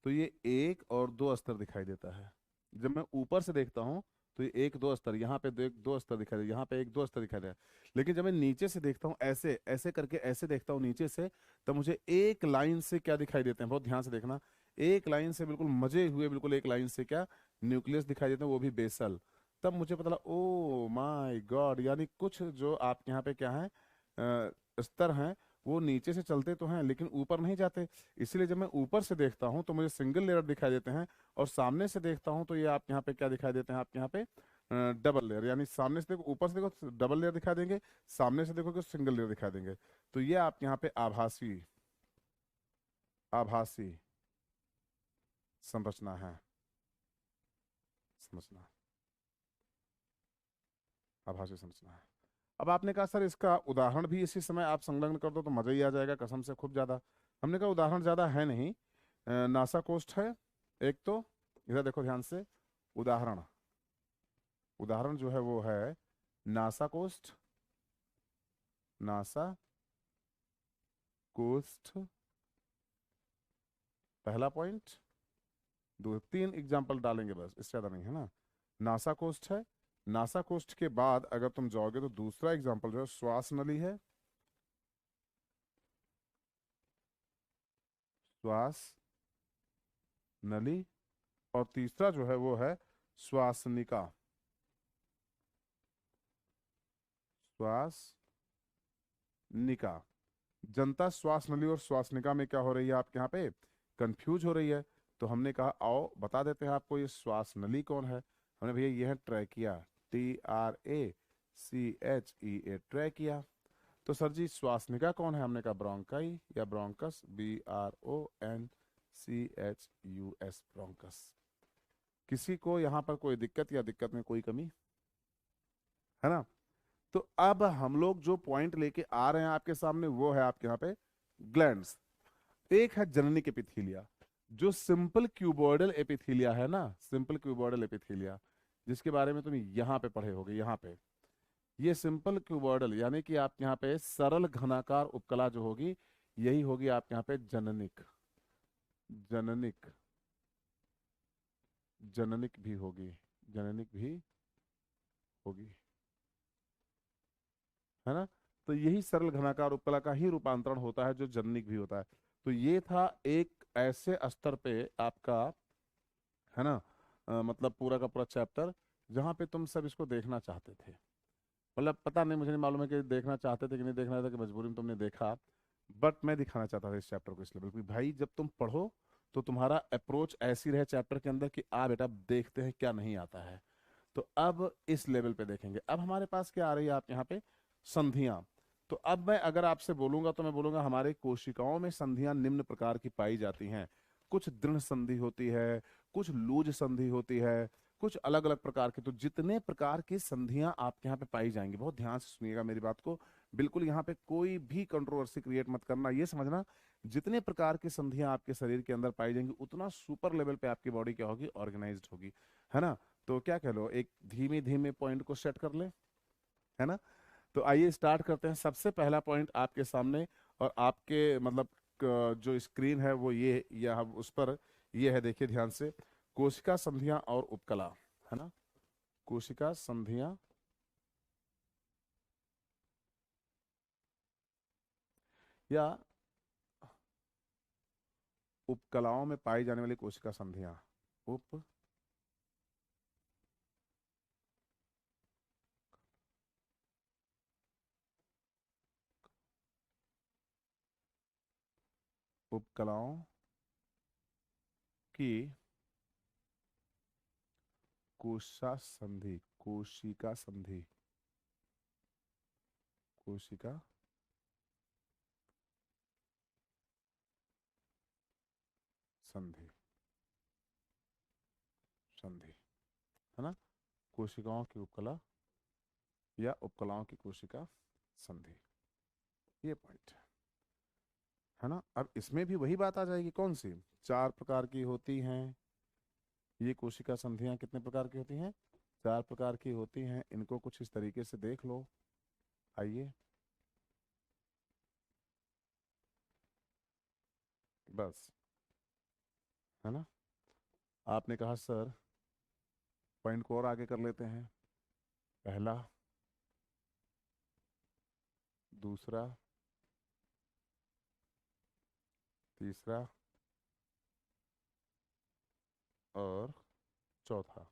तो ये एक और दो स्तर दिखाई देता है। जब मैं ऊपर से देखता हूँ तो ये एक दो स्तर, यहाँ पे दो एक दो स्तर दिखाई दे, यहाँ पे एक दो स्तर दिखाई दे। लेकिन जब मैं नीचे से देखता हूँ ऐसे ऐसे करके, ऐसे देखता हूँ नीचे से, तब मुझे एक लाइन से क्या दिखाई देते हैं? बहुत ध्यान से देखना। एक लाइन से बिल्कुल मजे हुए, बिल्कुल एक लाइन से क्या न्यूक्लियस दिखाई देते हैं, वो भी बेसल। तब मुझे पता लगा, ओ माय गॉड, यानी कुछ जो आपके यहाँ पे क्या है स्तर हैं, वो नीचे से चलते तो हैं लेकिन ऊपर नहीं जाते। इसलिए जब मैं ऊपर से देखता हूँ तो मुझे सिंगल लेयर दिखाई देते हैं, और सामने से देखता हूँ तो ये आप यहाँ पे क्या दिखाई देते हैं? आपके यहाँ पे डबल लेयर। यानी सामने से देखो, ऊपर से देखो तो डबल लेयर दिखा देंगे, सामने से देखो तो सिंगल लेयर दिखा देंगे। तो ये आप यहाँ पे आभासी, आभासी संरचना है, समझना, आभासी संरचना है। अब आपने कहा सर इसका उदाहरण भी इसी समय आप संलग्न कर दो तो मजा ही आ जाएगा, कसम से खूब ज्यादा। हमने कहा उदाहरण ज्यादा है नहीं, नासा कोस्ट है एक तो, इधर देखो ध्यान से। उदाहरण, उदाहरण जो है वो है नासा कोस्ट, नासा कोस्ट, पहला पॉइंट। दो तीन एग्जांपल डालेंगे बस, इससे ज्यादा नहीं, है ना। नासा कोस्ट है। नासा कोस्ट के बाद अगर तुम जाओगे तो दूसरा एग्जांपल जो है श्वास नली है, श्वास नली। और तीसरा जो है वो है श्वासनिका, श्वासनिका। जनता श्वास नली और श्वासनिका में क्या हो रही है आपके यहाँ पे? कंफ्यूज हो रही है। तो हमने कहा आओ बता देते हैं आपको, ये श्वास नली कौन है। हमने भैया ये है ट्रैकिया, TRACHEA, ट्रैकिया। तो सर जी श्वासनिका कौन है? हमने कहा ब्रोंकाई या ब्रोंकस, BRONCHUS, ब्रोंकस। किसी को यहाँ पर कोई दिक्कत या दिक्कत में कोई कमी, है ना। तो अब हम लोग जो पॉइंट लेके आ रहे हैं आपके सामने वो है आपके यहाँ पे ग्लैंड्स। एक है जननिक एपिथीलिया, जो सिंपल क्यूबॉइडल एपिथीलिया है ना, सिंपल क्यूबॉइडल एपिथीलिया, जिसके बारे में तुम यहाँ पे पढ़े होगे। यहाँ पे ये सिंपल क्यूबॉइडल यानी कि आपके यहाँ पे सरल घनाकार उपकला जो होगी, यही होगी आपके यहाँ पे जननिक, जननिक, जननिक भी होगी, जननिक भी होगी, है ना। तो यही सरल घनाकार उपकला का ही रूपांतरण होता है जो जननिक भी होता है। तो ये था एक ऐसे स्तर पे आपका, है ना, मतलब पूरा का पूरा चैप्टर, जहाँ पे तुम सब इसको देखना चाहते थे। मतलब पता नहीं, मुझे नहीं मालूम है कि देखना चाहते थे कि नहीं देखना था, कि मजबूरी में तुमने देखा। बट मैं दिखाना चाहता था इस चैप्टर को इस लेवल पे, भाई जब तुम पढ़ो तो तुम्हारा अप्रोच ऐसी रहे चैप्टर के अंदर कि आ बेटा देखते हैं क्या नहीं आता है। तो अब इस लेवल पे देखेंगे। अब हमारे पास क्या आ रही है आप यहाँ पे, संधियां। तो अब मैं अगर आपसे बोलूंगा तो मैं बोलूंगा हमारे कोशिकाओं में संधियां निम्न प्रकार की पाई जाती हैं। कुछ दृढ़ संधि होती है, कुछ लूज संधि होती है, कुछ अलग अलग प्रकार की। तो जितने प्रकार की संधियां आपके यहाँ पे पाई जाएंगी, बहुत ध्यान से सुनिएगा मेरी बात को, बिल्कुल यहाँ पे कोई भी कंट्रोवर्सी क्रिएट मत करना, ये समझना जितने प्रकार की संधियां आपके शरीर के अंदर पाई जाएंगी उतना सुपर लेवल पे आपकी बॉडी क्या होगी, ऑर्गेनाइज्ड होगी, है ना। तो क्या कह लो, एक धीमे धीमे पॉइंट को सेट कर ले, है ना। तो आइए स्टार्ट करते हैं। सबसे पहला पॉइंट आपके सामने, और आपके मतलब जो स्क्रीन है वो ये, या हम उस पर ये है, देखिए ध्यान से, कोशिका संधियां और उपकला, है ना। कोशिका संधियां या उपकलाओं में पाई जाने वाली कोशिका संधियां, उप उपकलाओं की कोशिका संधि, कोशिका संधि, कोशिका संधि, संधि, है ना। कोशिकाओं की उपकला या उपकलाओं की कोशिका संधि, ये पॉइंट है ना। अब इसमें भी वही बात आ जाएगी, कौन सी, चार प्रकार की होती हैं ये कोशिका संधियां। कितने प्रकार की होती हैं, चार प्रकार की होती हैं। इनको कुछ इस तरीके से देख लो, आइए, बस, है ना। आपने कहा सर पॉइंट को और आगे कर लेते हैं, पहला, दूसरा, तीसरा और चौथा।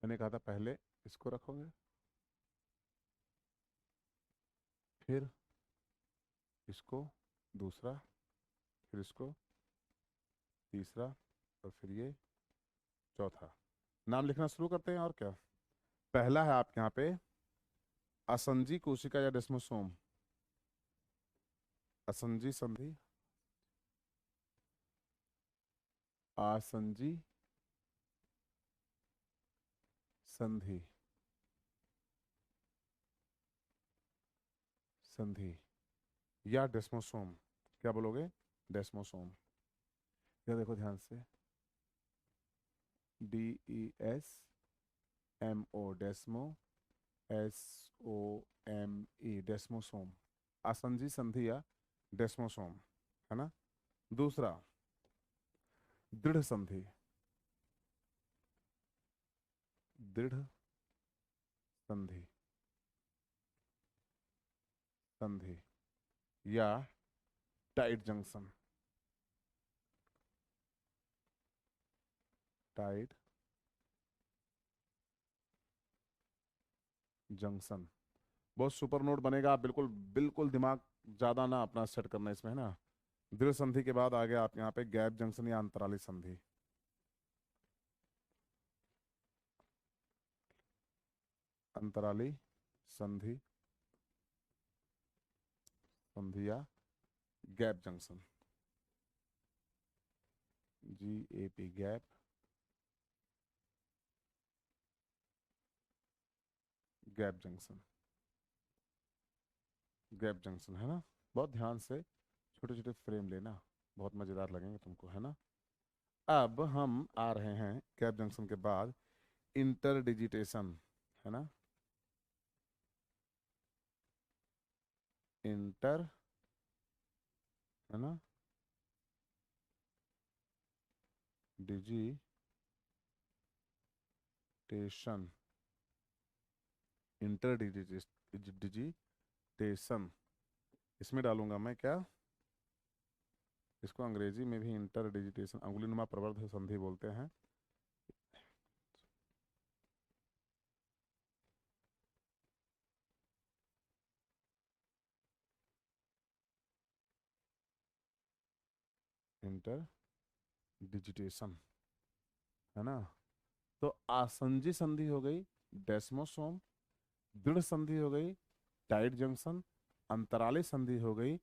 मैंने कहा था पहले इसको रखोगे, फिर इसको दूसरा, फिर इसको तीसरा, और फिर ये चौथा। नाम लिखना शुरू करते हैं, और क्या। पहला है आपके यहाँ पे असंजी कोशिका या डेस्मोसोम, असंजी संधि, आसंजी संधि, संधि या डेस्मोसोम, क्या बोलोगे, डेस्मोसोम। ये देखो ध्यान से, DESMO, डेस्मो, SOME, डेस्मोसोम, आसंजी संधि या डेस्मोसोम, है ना। दूसरा, दृढ़ संधि, दृढ़ संधि, संधि या टाइट जंक्शन, टाइट जंक्शन। बहुत सुपर नोट बनेगा, आप बिल्कुल बिल्कुल दिमाग ज्यादा ना अपना सेट करना इसमें, है ना। दृढ़ संधि के बाद आ गया आप यहाँ पे गैप जंक्शन या अंतराली संधि, अंतराली संधि, संधि या gap junction, GAP, gap, gap junction, gap junction, है ना। बहुत ध्यान से छोटे छोटे फ्रेम लेना, बहुत मजेदार लगेंगे तुमको, है ना। अब हम आ रहे हैं गैप जंक्शन के बाद इंटरडिजिटेशन, है ना। इंटर, है ना, डिजिटेशन, इंटर डिजिटेशन, इसमें डालूंगा मैं क्या, इसको अंग्रेजी में भी इंटर डिजिटेशन, अंगुलीनुमा प्रवर्ध संधि बोलते हैं। इंटर डिजिटेशन, है ना। तो आसंजी संधि हो गई डेस्मोसोम, दृढ़ संधि हो गई टाइट जंक्शन, अंतराली संधि हो गई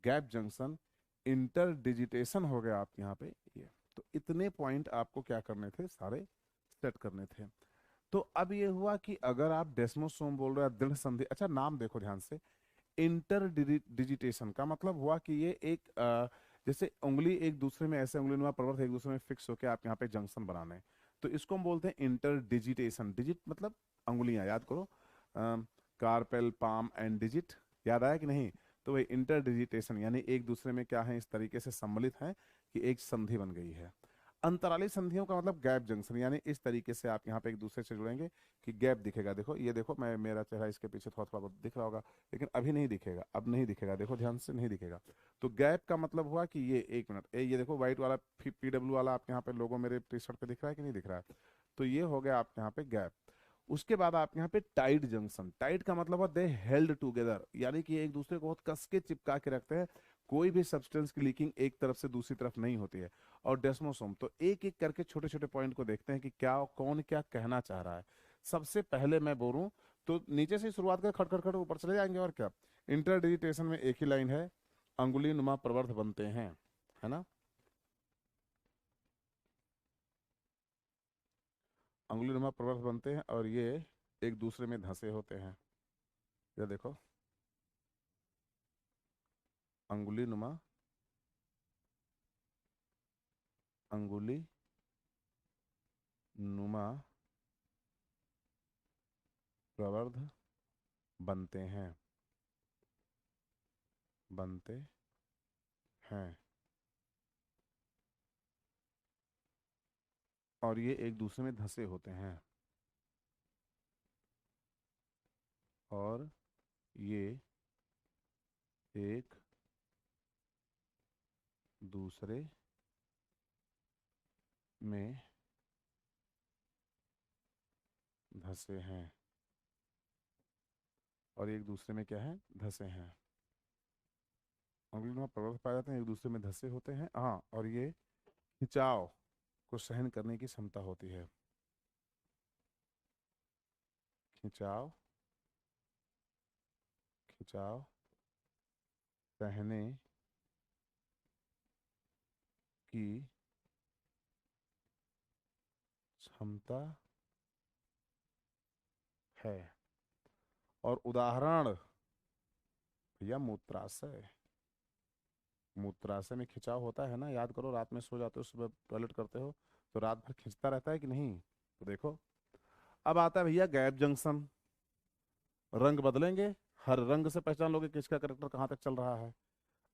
गैप जंक्शन, इंटर डिजिटेशन हो गया आप यहाँ पे ये। तो इतने पॉइंट आपको क्या करने थे, सारे सेट करने थे। तो अब ये हुआ कि अगर आप डेस्मोसोम बोल रहे हैं दृढ़ संधि, अच्छा नाम देखो ध्यान से, इंटर डिजिटेशन का मतलब हुआ कि ये एक जैसे उंगली एक दूसरे में ऐसे उंगली नुमा प्रवर्त एक दूसरे में फिक्स होकर आप यहाँ पे जंक्शन बनाने, तो इसको हम बोलते हैं इंटर डिजिटेशन। डिजिट मतलब अंगुलियां, याद करो, कार्पेल पाम एंड डिजिट, याद आया कि नहीं। तो वही इंटर डिजिटेशन यानी एक दूसरे में क्या है, इस तरीके से सम्मिलित है कि एक संधि बन गई है। अंतराली संधियों का मतलब गैप जंक्शन, यानी इस तरीके से आप यहाँ पे एक दूसरे से जुड़ेंगे कि गैप दिखेगा। देखो ये देखो, मैं मेरा चेहरा इसके पीछे थोड़ा थोड़ा बहुत दिख रहा होगा, लेकिन अभी नहीं दिखेगा, अब नहीं दिखेगा, देखो ध्यान से, नहीं दिखेगा। तो गैप का मतलब हुआ कि ये, एक मिनट, ये देखो व्हाइट वाला पीडब्ल्यू वाला आप यहाँ पे लोगो मेरे टी शर्ट पे दिख रहा है कि नहीं दिख रहा है, तो ये हो गया आप यहाँ पे गैप। उसके बाद आप यहाँ पे टाइट जंक्शन, टाइट का मतलब दे हेल्ड टुगेदर, यानी कि एक दूसरे को बहुत कस के चिपका के रखते हैं, कोई भी सब्सटेंस की लीकिंग एक तरफ से दूसरी तरफ नहीं होती है। और डेस्मोसोम, तो एक एक करके छोटे छोटे पॉइंट को देखते हैं कि क्या कौन क्या कहना चाह रहा है। सबसे पहले मैं बोलूं तो नीचे से शुरुआत कर, खट खट खट ऊपर चले जाएंगे, और क्या। इंटरडिजिटेशन में एक ही लाइन है, अंगुली नुमा प्रवर्ध बनते हैं, है ना, अंगुली नुमा प्रवर्ध बनते हैं और ये एक दूसरे में धंसे होते हैं। ये देखो, अंगुली नुमा, अंगुली नुमा प्रवर्ध बनते हैं, बनते हैं, और ये एक दूसरे में धंसे होते हैं, और ये एक दूसरे में धंसे हैं, और एक दूसरे में क्या है, धंसे हैं। अंगुली में प्रवर्त पाए जाते हैं, एक दूसरे में धंसे होते हैं, हाँ, और ये खिंचाव को सहन करने की क्षमता होती है, खिंचाव, खिंचाव सहने की क्षमता है। और उदाहरण भैया मूत्राशय, मूत्राशय में खिंचाव होता है ना, याद करो, रात में सो जाते हो, सुबह टॉयलेट करते हो, तो रात भर खिंचता रहता है कि नहीं। तो देखो, अब आता है भैया गैप जंक्शन, रंग बदलेंगे, हर रंग से पहचान लोगे कि इसका करेक्टर कहाँ तक चल रहा है।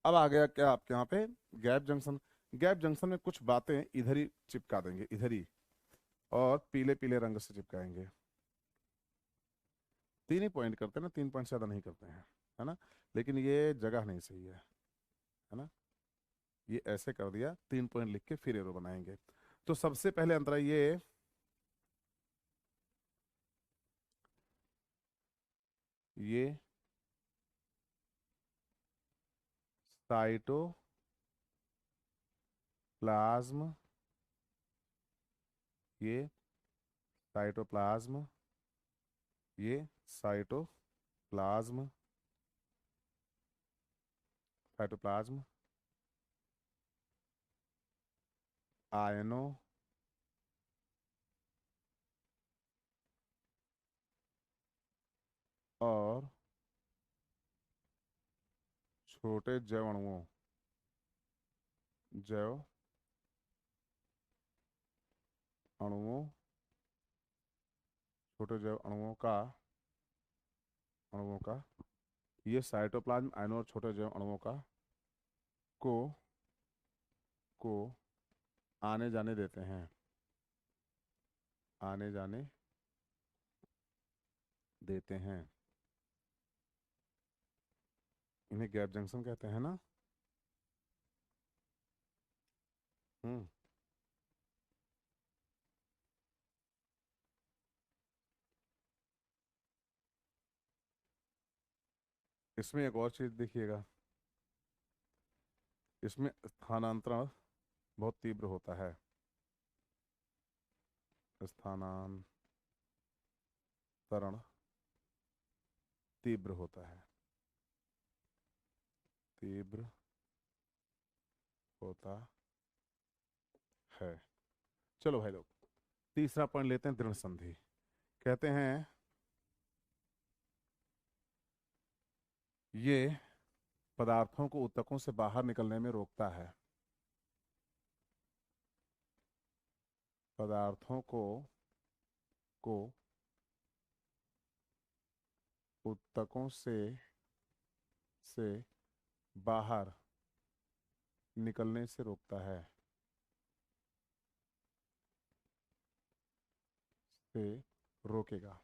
अब आ गया क्या आपके यहाँ पे गैप जंक्शन, गैप जंक्शन में कुछ बातें इधर ही चिपका देंगे, इधर ही, और पीले पीले रंग से चिपकाएंगे। तीन ही पॉइंट करते हैं ना, तीन पॉइंट से ज्यादा नहीं करते हैं, है ना, लेकिन ये जगह नहीं सही है ना, ये ऐसे कर दिया, तीन पॉइंट लिख के फिर एरो बनाएंगे। तो सबसे पहले अंतरा ये साइटोप्लाज्म, ये साइटोप्लाज्म, ये साइटोप्लाज्म, साइटोप्लाज्म आयनों और छोटे जैव अणुओं, जैव अणुओं, छोटे जैव अणुओं का ये साइटोप्लाज्म आयनों और छोटे जैव अणुओं का को को आने जाने देते हैं, आने जाने देते हैं, इन्हें गैप जंक्शन कहते हैं ना। हम्म। इसमें एक और चीज देखिएगा, इसमें स्थानांतरण बहुत तीव्र होता है, स्थानांतरण तीव्र होता है, तीव्र होता है। चलो भाई लोग, तीसरा पॉइंट लेते हैं, दृढ़ संधि। कहते हैं ये पदार्थों को ऊतकों से बाहर निकलने में रोकता है, पदार्थों को ऊतकों से बाहर निकलने से रोकता है, से रोकेगा।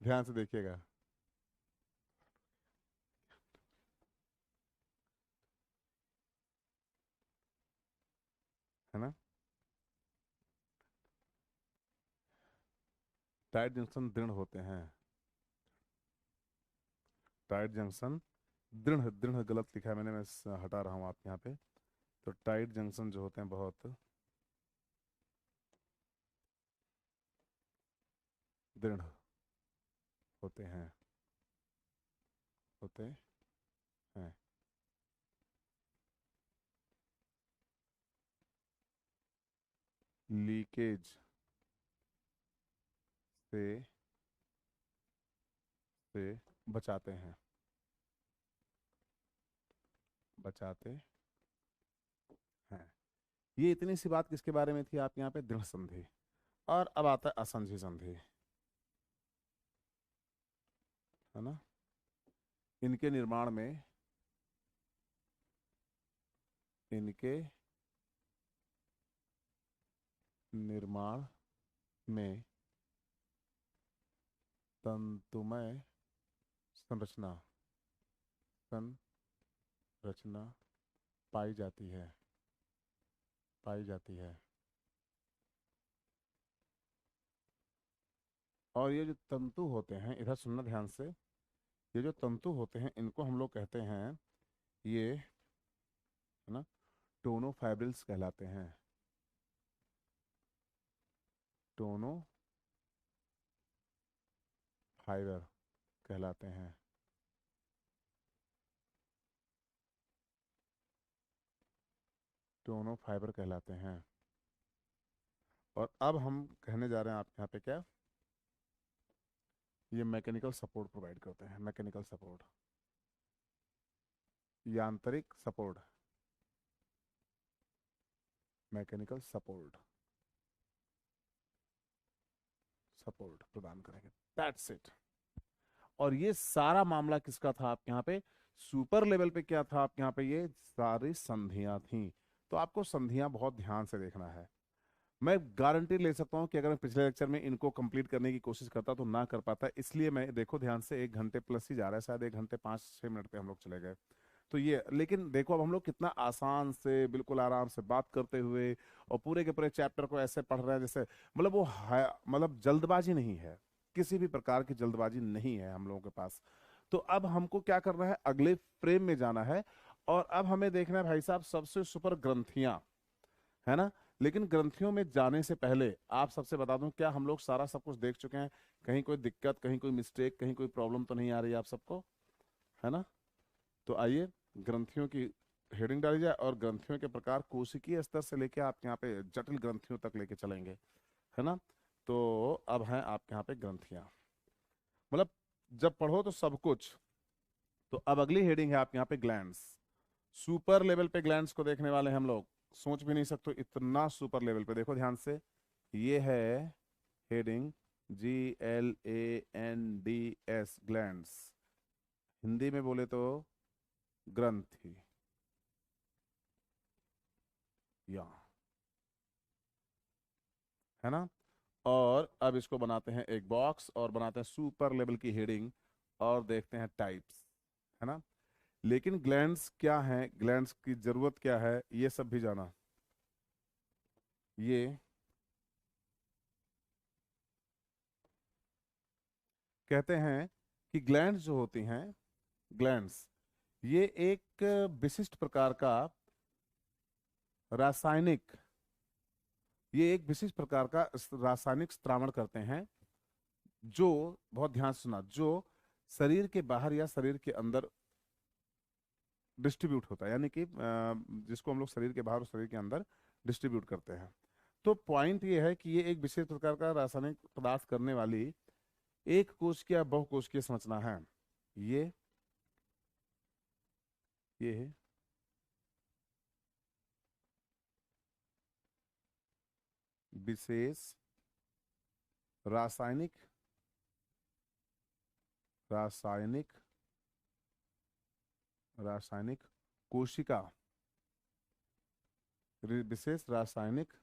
ध्यान से देखिएगा, है ना। टाइट जंक्शन दृढ़ होते हैं, टाइट जंक्शन दृढ़, दृढ़ गलत लिखा है मैंने, मैं हटा रहा हूँ आप यहाँ पे। तो टाइट जंक्शन जो होते हैं बहुत दृढ़ होते हैं, होते हैं। लीकेज से बचाते हैं, बचाते हैं। ये इतनी सी बात किसके बारे में थी, आप यहाँ पे दृढ़ संधि। और अब आता है असंधि संधि, है ना। इनके निर्माण में, इनके निर्माण में तंतुमय संरचना, संरचना पाई जाती है, पाई जाती है। और ये जो तंतु होते हैं, इधर सुनना ध्यान से, ये जो तंतु होते हैं इनको हम लोग कहते हैं, ये, है ना, टोनो फाइब्रिल्स कहलाते हैं, टोनो फाइबर कहलाते हैं। टोनो फाइबर कहलाते हैं। और अब हम कहने जा रहे हैं आप यहाँ पे क्या, ये मैकेनिकल सपोर्ट प्रोवाइड करते हैं, मैकेनिकल सपोर्ट, यांत्रिक सपोर्ट, मैकेनिकल सपोर्ट, सपोर्ट प्रदान करेंगे। That's it. और ये सारा मामला किसका था आप यहाँ पे, सुपर लेवल पे क्या था आप यहाँ पे, ये सारी संधियां थी। तो आपको संधियां बहुत ध्यान से देखना है। मैं गारंटी ले सकता हूँ कि अगर मैं पिछले लेक्चर में इनको कंप्लीट करने की कोशिश करता तो ना कर पाता, इसलिए मैं, देखो ध्यान से, 1 घंटे प्लस ही जा रहा है, शायद 1 घंटे 5-6 मिनट पे हम लोग चले गए। तो ये, लेकिन देखो अब हम लोग कितना आसान से, बिल्कुल आराम से बात करते हुए और पूरे के पूरे चैप्टर को ऐसे पढ़ रहे हैं जैसे, मतलब वो है, मतलब जल्दबाजी नहीं है, किसी भी प्रकार की जल्दबाजी नहीं है हम लोगों के पास। तो अब हमको क्या करना है, अगले फ्रेम में जाना है। और अब हमें देखना है भाई साहब, सबसे सुपर ग्रंथियां, है ना। लेकिन ग्रंथियों में जाने से पहले आप सबसे बता दूं, क्या हम लोग सारा सब कुछ देख चुके हैं, कहीं कोई दिक्कत, कहीं कोई मिस्टेक, कहीं कोई प्रॉब्लम तो नहीं आ रही है आप सबको, है ना। तो आइए ग्रंथियों की हेडिंग डाली जाए, और ग्रंथियों के प्रकार कोशिकीय स्तर से लेके आप यहाँ पे जटिल ग्रंथियों तक लेके चलेंगे, है ना। तो अब हैं आप यहाँ पे ग्रंथियां, मतलब जब पढ़ो तो सब कुछ। तो अब अगली हेडिंग है आप यहाँ पे ग्लैंड्स। सुपर लेवल पे ग्लैंड्स को देखने वाले हैं हम लोग, सोच भी नहीं सकते इतना सुपर लेवल पे। देखो ध्यान से, ये है हेडिंग GLANDS, ग्लैंड्स। हिंदी में बोले तो ग्रंथि, यहाँ, है ना। और अब इसको बनाते हैं एक बॉक्स और बनाते हैं सुपर लेवल की हेडिंग और देखते हैं टाइप्स, है ना। लेकिन ग्लैंड्स क्या हैं, ग्लैंड्स की जरूरत क्या है, ये सब भी जाना। ये कहते हैं कि ग्लैंड्स जो होती हैं, ग्लैंड्स, ये एक विशिष्ट प्रकार का रासायनिक, ये एक विशिष्ट प्रकार का रासायनिक स्त्रावण करते हैं, जो, बहुत ध्यान से सुना, जो शरीर के बाहर या शरीर के अंदर डिस्ट्रीब्यूट होता है, यानी कि जिसको हम लोग शरीर के बाहर और शरीर के अंदर डिस्ट्रीब्यूट करते हैं। तो पॉइंट ये है कि ये एक विशेष प्रकार का रासायनिक पदार्थ करने वाली एक कोशिकीय या बहुकोशिकीय संरचना है। ये ये है विशेष रासायनिक रासायनिक रासायनिक कोशिका, विशेष रासायनिक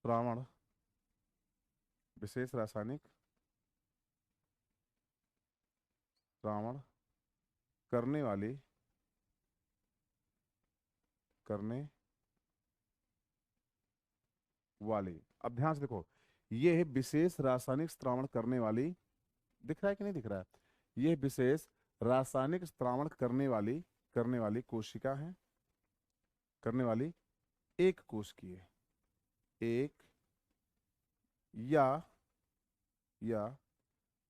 द्रावण, विशेष रासायनिक द्रावण करने वाली, करने वाली। अब ध्यान से देखो, ये है विशेष रासायनिक स्त्रावण करने वाली, दिख रहा है कि नहीं दिख रहा है, ये विशेष रासायनिक स्त्रावण करने वाली कोशिका है, करने वाली एक कोशिकीय, एक या या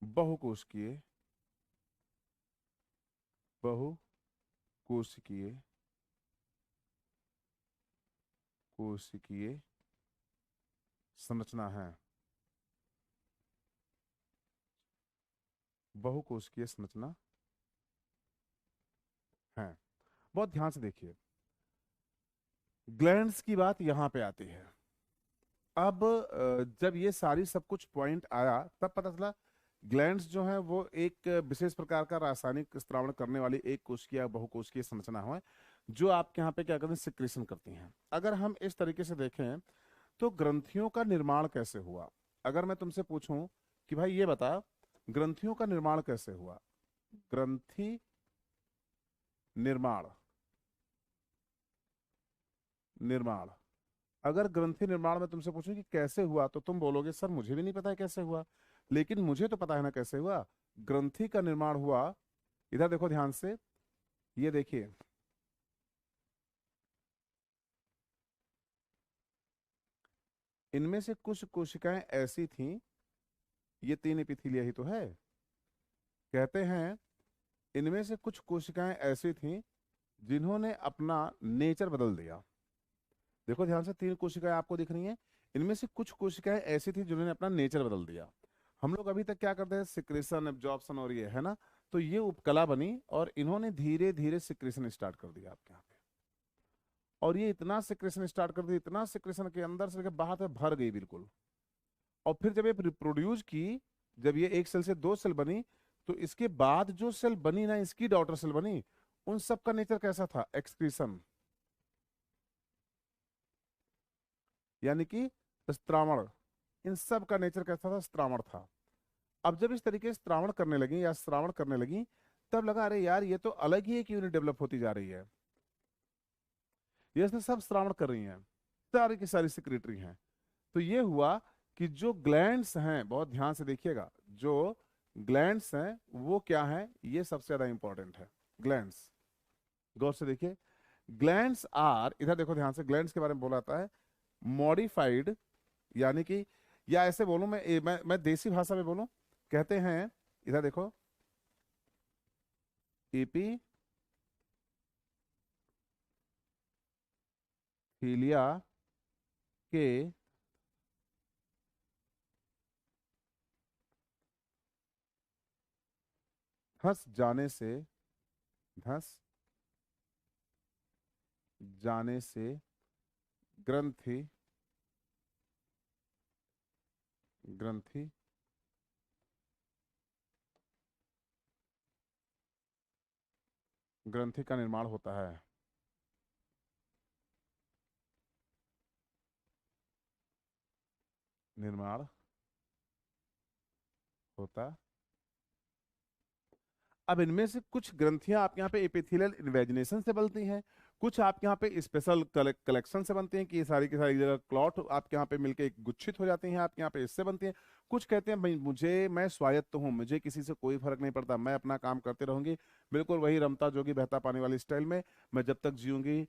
बहुकोशिकीय, बहुकोशिकीय कोशिकीय संरचना है, बहुकोशिकीय संरचना है। बहुत ध्यान से देखिए, ग्लैंड्स की बात यहां पे आती है। अब जब ये सारी सब कुछ पॉइंट आया तब पता चला ग्लैंड्स जो है वो एक विशेष प्रकार का रासायनिक स्त्रावण करने वाली एक कोशिकीय या बहुकोशिकीय संरचना है, जो आपके यहाँ पे क्या करते हैं, सिक्रेशन करती हैं। अगर हम इस तरीके से देखें तो ग्रंथियों का निर्माण कैसे हुआ, अगर मैं तुमसे पूछूं कि भाई ये बता ग्रंथियों का निर्माण कैसे हुआ, ग्रंथि निर्माण, निर्माण, अगर ग्रंथि निर्माण में तुमसे पूछूं कि कैसे हुआ तो तुम बोलोगे सर मुझे भी नहीं पता है कैसे हुआ, लेकिन मुझे तो पता है ना कैसे हुआ। ग्रंथि का निर्माण हुआ, इधर देखो ध्यान से, ये देखिए, इनमें से कुछ कोशिकाएं ऐसी थीं, ये तीन एपिथेलिया ही तो है, कहते हैं इनमें से कुछ कोशिकाएं ऐसी थीं जिन्होंने अपना नेचर बदल दिया। देखो ध्यान से, तीन कोशिकाएं आपको दिख रही हैं, इनमें से कुछ कोशिकाएं ऐसी थी जिन्होंने अपना नेचर बदल दिया। हम लोग अभी तक क्या करते हैं, सिक्रेशन, एब्जॉर्प्शन और ये, है ना। तो ये उपकला बनी और इन्होंने धीरे धीरे सिक्रेशन स्टार्ट कर दिया आपके यहाँ पे, और ये इतना सिक्रेशन स्टार्ट कर दिया, इतना सिक्रेशन के अंदर से लेकर बाहर तक भर गई बिल्कुल। और फिर जब ये रिप्रोड्यूस की, जब ये एक सेल से दो सेल बनी, तो इसके बाद जो सेल बनी ना, इसकी डॉटर सेल बनी, उन सब का नेचर कैसा था, एक्सक्रीशन, यानी कि स्त्रावण। इन सब का नेचर कैसा था, स्त्रावण था। अब जब इस तरीके से श्रावण करने लगी या श्रावण करने लगी, तब लगा अरे यार ये तो अलग ही एक यूनिट डेवलप होती जा रही है, ये तो सब श्रावण कर रही हैं, सारी की सारी सिक्रेटरी हैं। तो ये हुआ कि जो ग्लैंड्स हैं, बहुत ध्यान से देखिएगा, जो ग्लैंड्स हैं वो क्या हैं, ये सबसे ज्यादा इंपॉर्टेंट है। ग्लैंड्स, गौर से देखिए, ग्लैंड्स आर, इधर देखो ध्यान से, ग्लैंड्स के बारे में बोला जाता है मॉडिफाइड, यानी कि, या ऐसे बोलूं मैं देसी भाषा में बोलूं, कहते हैं, इधर देखो, एपीथीलिया के धंस जाने से, धंस जाने से ग्रंथि, ग्रंथि ग्रंथि का निर्माण होता है। निर्माण होता। अब इनमें से कुछ ग्रंथियां आपके यहाँ पे एपिथेलियल इन्वेजिनेशन से बनती हैं, कुछ आपके यहाँ पे स्पेशल कलेक्शन से बनती हैं कि ये सारी की सारी जगह क्लॉट आपके यहाँ पे मिलके एक गुच्छित हो जाती हैं, आपके यहाँ पे इससे बनती हैं। कुछ कहते हैं भाई मुझे, मैं स्वायत्त हूँ, मुझे किसी से कोई फर्क नहीं पड़ता, मैं अपना काम करते रहूंगी, बिल्कुल वही रमता जोगी बहता पानी वाली स्टाइल में, मैं जब तक जीऊंगी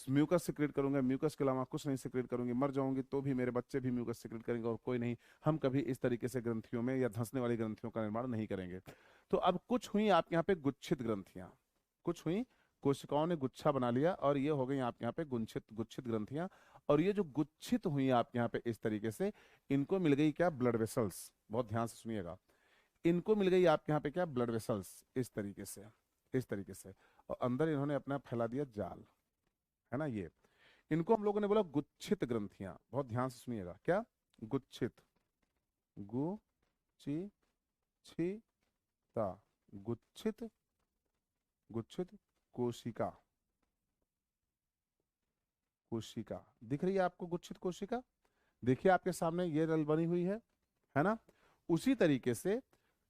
म्यूकस सिक्रेट करूंगा, म्यूकस के अलावा कुछ नहीं सिक्रेट करूंगी, मर जाऊंगी तो भी मेरे बच्चे भी म्यूकस सिक्रेट करेंगे और कोई नहीं। हम कभी इस तरीके से ग्रंथियों में या धंसने वाली ग्रंथियों का निर्माण नहीं करेंगे। तो अब कुछ हुई आपके यहाँ पे गुच्छित ग्रंथियां, कुछ हुई, कोशिकाओं ने गुच्छा बना लिया और ये हो गई आपके यहाँ पे गुच्छित गुच्छित ग्रंथियां। और ये जो गुच्छित हुई आपके यहाँ पे इस तरीके से, इनको मिल गई क्या, ब्लड वेसल्स। बहुत ध्यान से सुनिएगा, इनको मिल गई आपके यहाँ पे क्या, ब्लड वेसल्स, इस तरीके से, इस तरीके से। और अंदर इन्होंने अपना फैला दिया जाल, है ना। ये इनको हम लोगों ने बोला गुच्छित ग्रंथियां। बहुत ध्यान से सुनिएगा, क्या, गुच्छित, गु ची छी ता, गुच्छित, गुच्छित कोशिका। कोशिका दिख रही है आपको, गुच्छित कोशिका देखिए आपके सामने, ये रल बनी हुई है ना। उसी तरीके से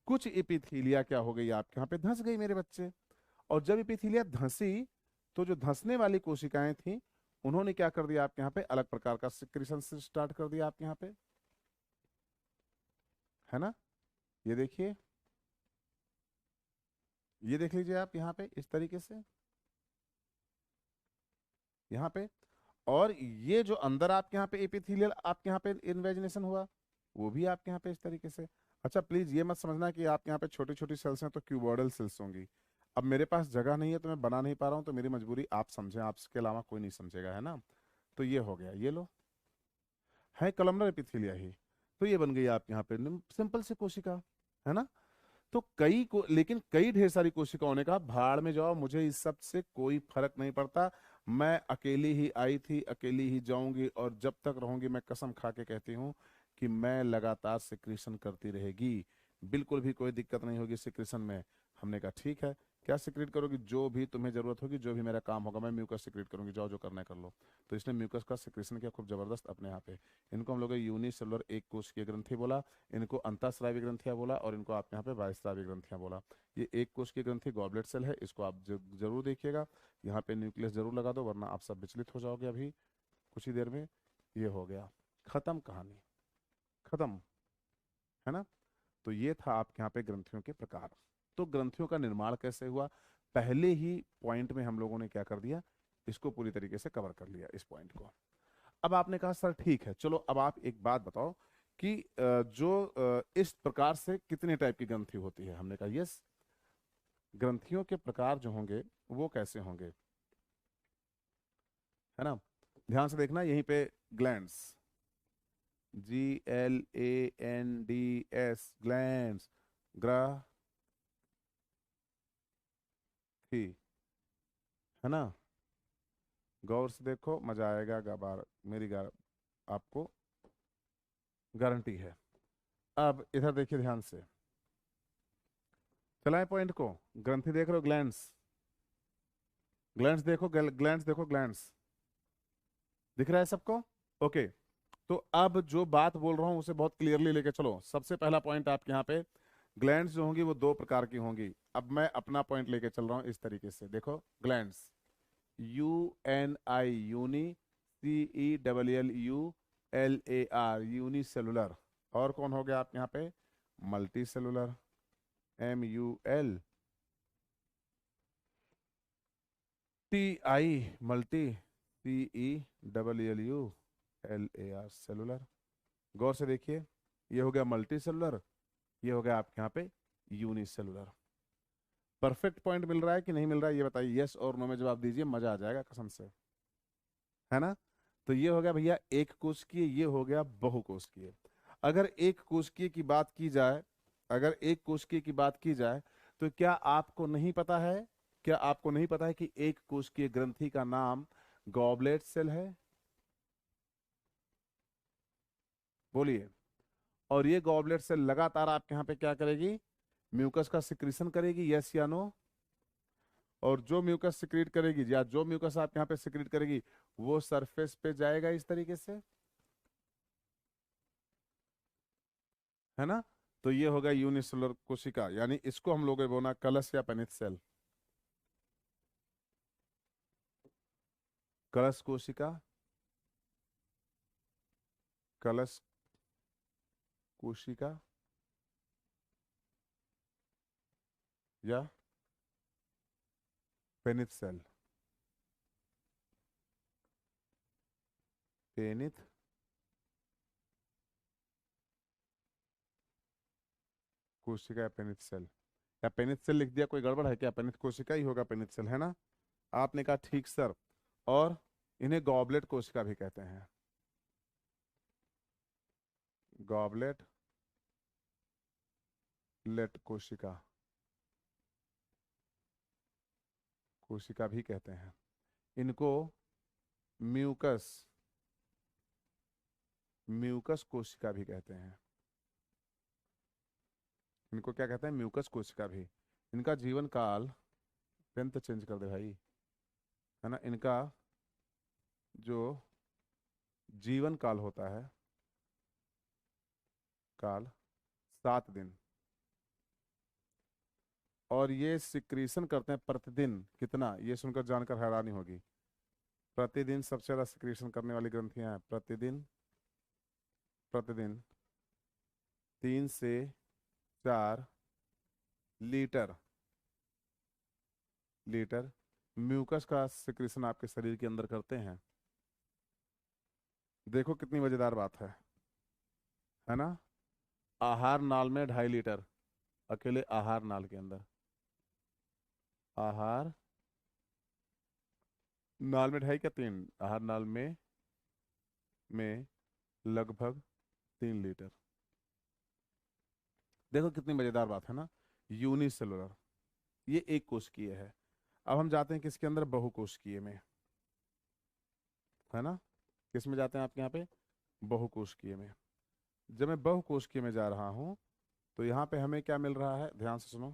कुछ एपिथीलिया क्या हो गई आपके यहाँ पे, धंस गई मेरे बच्चे। और जब एपिथीलिया धंसी तो जो धंसने वाली कोशिकाएं थी उन्होंने क्या कर दिया आपके यहाँ पे, अलग प्रकार का सिक्रीशन से स्टार्ट कर दिया आपके यहाँ पे, है ना। ये देखिए, ये देख लीजिए आप यहाँ पे इस तरीके से, यहाँ पे। और ये जो अंदर आपके यहाँ पे एपिथेलियल आपके यहाँ पे इन्वेजिनेशन हुआ, वो भी आपके यहाँ पे इस तरीके से। अच्छा प्लीज ये मत समझना कि आपके यहाँ पे छोटी छोटी सेल्स हैं तो क्यूबॉइडल सेल्स होंगी। अब मेरे पास जगह नहीं है तो मैं बना नहीं पा रहा हूँ, तो मेरी मजबूरी, आप समझें, आपके अलावा कोई नहीं समझेगा, है ना। तो ये हो गया, ये लो, है कलमनर एपिथेलिया ही। तो ये बन गई आपके यहाँ पे सिंपल सी कोशिका, है ना। तो कई को, लेकिन कई ढेर सारी कोशिकाओं ने कहा भाड़ में जाओ, मुझे इस सब से कोई फर्क नहीं पड़ता, मैं अकेली ही आई थी, अकेली ही जाऊंगी, और जब तक रहूंगी मैं कसम खा के कहती हूँ कि मैं लगातार सिक्रीशन करती रहेगी, बिल्कुल भी कोई दिक्कत नहीं होगी सिक्रीशन में। हमने कहा ठीक है, क्या सिक्रेट करोगी, जो भी तुम्हें जरूरत होगी, जो भी मेरा काम होगा, मैं म्यूकस सिक्रेट करूंगी, जाओ जो करना है कर लो। तो इसने म्यूकस का सिक्रेशन किया खूब जबरदस्त अपने यहाँ पे। इनको हम लोग यूनिसेलुलर एक कोशिकीय ग्रंथि बोला, इनको अंतःस्रावी ग्रंथियां बोला, और इनको आप यहाँ पे बाह्यस्रावी ग्रंथियां बोला। ये एक कोशिकीय ग्रंथि गॉबलेट सेल है, इसको आप जरूर देखिएगा। यहाँ पे न्यूक्लियस जरूर लगा दो, वरना आप सब विचलित हो जाओगे अभी कुछ ही देर में। ये हो गया, खत्म कहानी, खत्म, है ना। तो ये था आपके यहाँ पे ग्रंथियों के प्रकार। तो ग्रंथियों का निर्माण कैसे हुआ, पहले ही पॉइंट में हम लोगों ने क्या कर दिया, इसको पूरी तरीके से कवर कर लिया, इस पॉइंट को। अब आपने कहा सर ठीक है, चलो अब आप एक बात बताओ कि इस प्रकार से कितने टाइप की ग्रंथि होती है। हमने कहा यस, ग्रंथियों के प्रकार जो होंगे वो कैसे होंगे, है ना। ध्यान से देखना, यहीं पे ग्लैंड्स, GLANDS, ग्लैंड्स, ग्रंथि, है ना। गौर से देखो, मजा आएगा, गबार मेरी आपको गारंटी है। अब इधर देखिए ध्यान से, चलाएं पॉइंट को, ग्रंथि देख रहे हो, ग्लैंड्स, ग्लैंड्स देखो, ग्लैंड्स देखो, ग्लैंड्स दिख रहा है सबको, ओके। तो अब जो बात बोल रहा हूं उसे बहुत क्लियरली लेके चलो। सबसे पहला पॉइंट आपके यहाँ पे, ग्लैंड्स जो होंगी वो दो प्रकार की होंगी। अब मैं अपना पॉइंट लेके चल रहा हूं इस तरीके से, देखो glands, UNI, uni, CELLULAR, unicellular. और कौन हो गया आपके यहाँ पे, multi cellular, MULTI, multi, CELLULAR, cellular. गौर से देखिए, ये हो गया मल्टी सेलुलर, ये हो गया आपके यहाँ पे यूनिसेलुलर। परफेक्ट पॉइंट मिल रहा है कि नहीं मिल रहा है, ये बताइए, यस और नो में जवाब दीजिए, मजा आ जाएगा कसम से, है ना। तो ये हो गया भैया एक कोशिकीय, ये हो गया बहुकोशिकीय। अगर एक कोशिकीय की बात की जाए, अगर एक कोशिकीय की बात की जाए, तो क्या आपको नहीं पता है, क्या आपको नहीं पता है कि एक कोशिकीय ग्रंथि का नाम गॉबलेट सेल है, बोलिए। और ये गॉबलेट सेल लगातार आपके यहाँ पे क्या करेगी, म्यूकस का सिक्रीशन करेगी, यस या नो। और जो म्यूकस सिक्रीट करेगी, या जो म्यूकस आप यहाँ पे सिक्रीट करेगी, वो सरफेस पे जाएगा इस तरीके से, है ना। तो ये होगा यूनिसेलुलर कोशिका, यानी इसको हम लोग बोलना कलश या पेनिथ सेल। कलश कोशिका, कलश कोशिका या पेनिथ सेल। पेनिथ कोशिका या पेनिथ सेल, या पेनिथ सेल लिख दिया, कोई गड़बड़ है क्या? पेनिथ कोशिका ही होगा, पेनिथ सेल है ना। आपने कहा ठीक सर। और इन्हें गॉबलेट कोशिका भी कहते हैं। गॉबलेट लेट कोशिका, कोशिका भी कहते हैं। इनको म्यूकस, म्यूकस कोशिका भी कहते हैं। इनको क्या कहते हैं? म्यूकस कोशिका भी। इनका जीवन काल, पेन तो चेंज कर दे भाई, है ना। इनका जो जीवन काल होता है, काल 7 दिन। और ये सिक्रीशन करते हैं प्रतिदिन कितना, ये सुनकर जानकर हैरानी होगी। प्रतिदिन सबसे ज्यादा सिक्रीशन करने वाली ग्रंथियां हैं। प्रतिदिन, प्रतिदिन 3 से 4 लीटर, लीटर म्यूकस का सिक्रीशन आपके शरीर के अंदर करते हैं। देखो कितनी मजेदार बात है ना। आहार नाल में 2.5 लीटर, अकेले आहार नाल के अंदर, आहार नाल में 2.5 क्या 3, आहार नाल में लगभग 3 लीटर। देखो कितनी मजेदार बात है ना। यूनिसेलुलर, ये एक कोशिकीय है। अब हम जाते हैं किसके अंदर? बहुकोशिकीय में, है ना। किस में जाते हैं आपके यहाँ पे? बहुकोशिकीय में। जब मैं बहुकोशिकीय में जा रहा हूं तो यहाँ पे हमें क्या मिल रहा है? ध्यान से सुनो।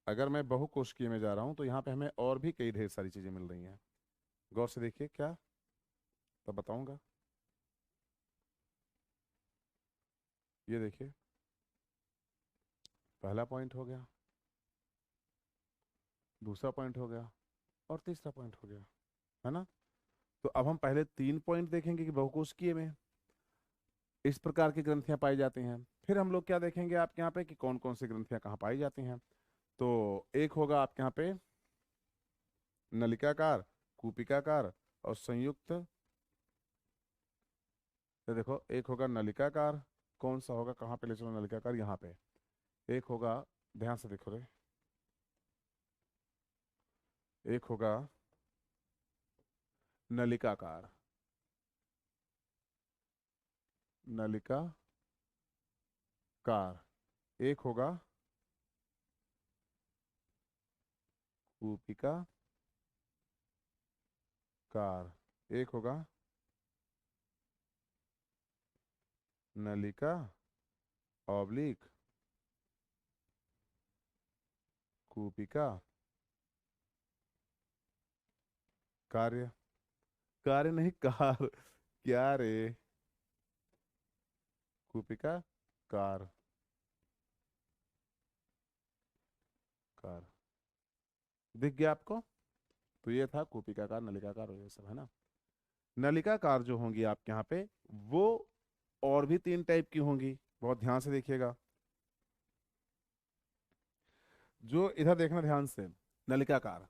अगर मैं बहुकोशिकीय में जा रहा हूं तो यहाँ पे हमें और भी कई ढेर सारी चीजें मिल रही हैं। गौर से देखिए, क्या, तब बताऊंगा। ये देखिए, पहला पॉइंट हो गया, दूसरा पॉइंट हो गया, और तीसरा पॉइंट हो गया, है ना। तो अब हम पहले 3 पॉइंट देखेंगे कि बहुकोशिकीय में इस प्रकार की ग्रंथियां पाई जाती हैं। फिर हम लोग क्या देखेंगे आपके यहाँ पे कि कौन कौन सी ग्रंथियां कहाँ पाई जाती हैं। तो एक होगा आपके यहाँ पे नलिकाकार, कूपिकाकार और संयुक्त। तो देखो, एक होगा नलिकाकार, कौन सा होगा, कहाँ पे ले चलो नलिकाकार, यहाँ पे। एक होगा, ध्यान से देखो रे, एक होगा नलिकाकार, नलिकाकार। एक होगा कूपिका कार। एक होगा नलिका ऑब्लिक कूपिका कार्य, कार्य नहीं कार, क्या रे, कूपिका कार, कार। दिख गया आपको? तो ये था कूपिकाकार, नलिकाकार और ये सब, है ना। नलिकाकार जो होंगी आपके यहाँ पे, वो और भी 3 टाइप की होंगी, बहुत ध्यान से देखिएगा। जो इधर देखना ध्यान से, नलिकाकार।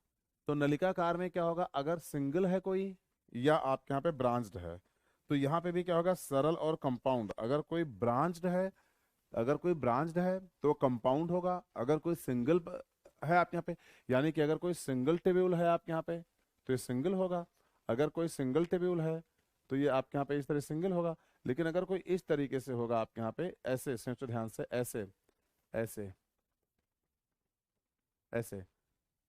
तो नलिकाकार में क्या होगा? अगर सिंगल है कोई, या आपके यहाँ पे ब्रांच्ड है, तो यहाँ पे भी क्या होगा? सरल और कंपाउंड। अगर कोई ब्रांच्ड है, अगर कोई ब्रांच्ड है तो कंपाउंड होगा। अगर कोई सिंगल है आपके यहाँ पे, यानी कि अगर कोई सिंगल टेब्यूल है आपके यहाँ पे तो ये सिंगल होगा। अगर कोई सिंगल टेब्यूल है तो ये आपके यहाँ पे इस तरह सिंगल होगा। लेकिन अगर कोई इस तरीके से होगा आपके यहाँ पे, ऐसे सोचो ध्यान से, ऐसे, ऐसे, ऐसे,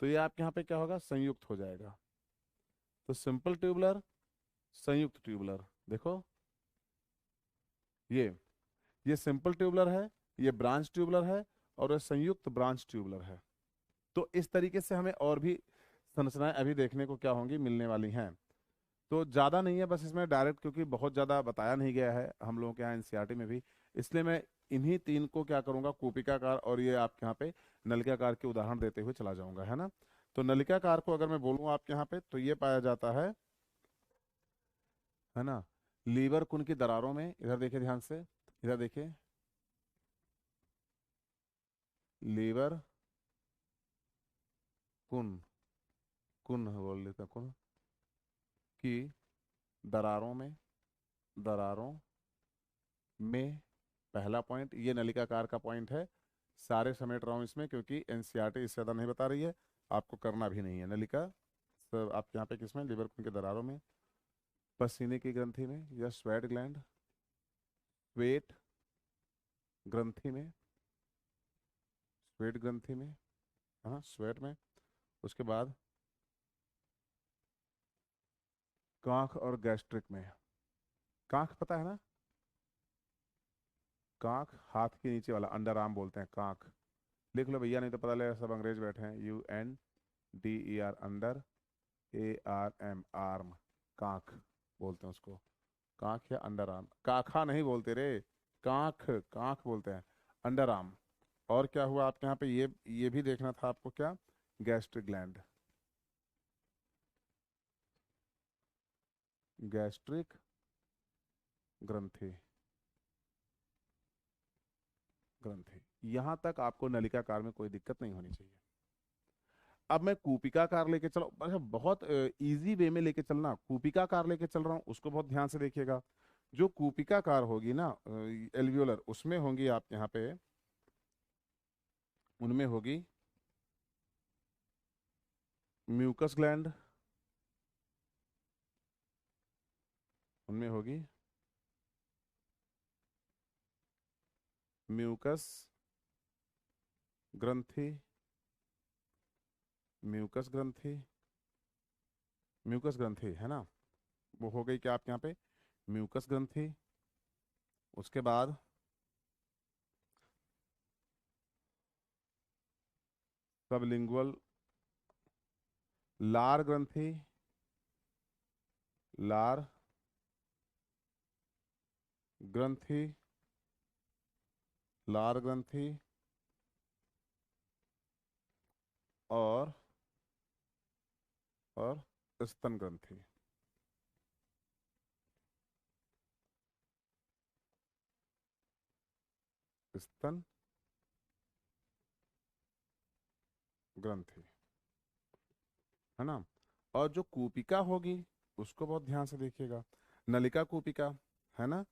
तो ये आपके यहाँ पे क्या होगा? संयुक्त हो जाएगा। तो सिंपल ट्यूबुलर, संयुक्त ट्यूबुलर। देखो, ये ये सिंपल ट्यूबुलर है, ये ब्रांच ट्यूबुलर है, और ये संयुक्त ब्रांच ट्यूबुलर है। तो इस तरीके से हमें और भी संरचनाएं अभी देखने को क्या होंगी? मिलने वाली हैं। तो ज़्यादा नहीं है, बस इसमें डायरेक्ट क्योंकि बहुत ज़्यादा बताया नहीं गया है हम लोगों के यहाँ एनसीईआरटी में भी, इसलिए मैं इन्हीं तीन को क्या करूँगा, कूपिकाकार और ये आपके यहाँ पे नलिकाकार के उदाहरण देते हुए चला जाऊंगा, है ना। तो नलिकाकार को अगर मैं बोलूँ आपके यहाँ पे, तो ये पाया जाता है ना, लीवर कुन की दरारों में, इधर देखिए ध्यान से, इधर देखिए, लीवर कुन, कुन बोल देता कुन की दरारों में, दरारों में, पहला पॉइंट ये नलिकाकार का पॉइंट है। सारे समेट रहा हूँ इसमें क्योंकि एनसीईआरटी इससे ज़्यादा नहीं बता रही है, आपको करना भी नहीं है। नलिका सब आपके यहाँ पे किसमें, लिवर के दरारों में, पसीने की ग्रंथि में या स्वेट ग्लैंड, स्वेट ग्रंथि में, स्वेट ग्रंथि में, हाँ स्वेट में। उसके बाद कांख और गैस्ट्रिक में। कांख पता है ना, कांख हाथ के नीचे वाला, अंडर आर्म बोलते हैं कांख। लिख लो भैया, नहीं तो पता लगेगा सब अंग्रेज बैठे हैं। UNDER, अंडर, ARM, आर्म, कांख बोलते हैं उसको, कांख या अंडर आर्म, काखा नहीं बोलते रे, कांख, कांख बोलते हैं, अंडर आर्म। और क्या हुआ आपके यहाँ पे, ये भी देखना था आपको, क्या, गैस्ट्रिक ग्लैंड, गैस्ट्रिक ग्रंथि, ग्रंथि, यहां तक आपको नलिकाकार में कोई दिक्कत नहीं होनी चाहिए। अब मैं कूपिकाकार लेके चलो, अच्छा बहुत इजी वे में लेके चलना, कूपिकाकार लेके चल रहा हूँ, उसको बहुत ध्यान से देखिएगा। जो कूपिकाकार होगी ना, एल्वियोलर, उसमें होंगी आप यहाँ पे, उनमें होगी म्यूकस ग्लैंड, उनमें होगी म्यूकस ग्रंथि, म्यूकस ग्रंथि, म्यूकस ग्रंथि है ना, वो हो गई क्या आपके यहाँ पे, म्यूकस ग्रंथि। उसके बाद सबलिंगुअल लार ग्रंथि, लार ग्रंथि, लार ग्रंथि, और और स्तन ग्रंथि, स्तन ग्रंथि, है ना। और जो कूपिका होगी उसको बहुत ध्यान से देखिएगा, नलिका कूपिका, है ना।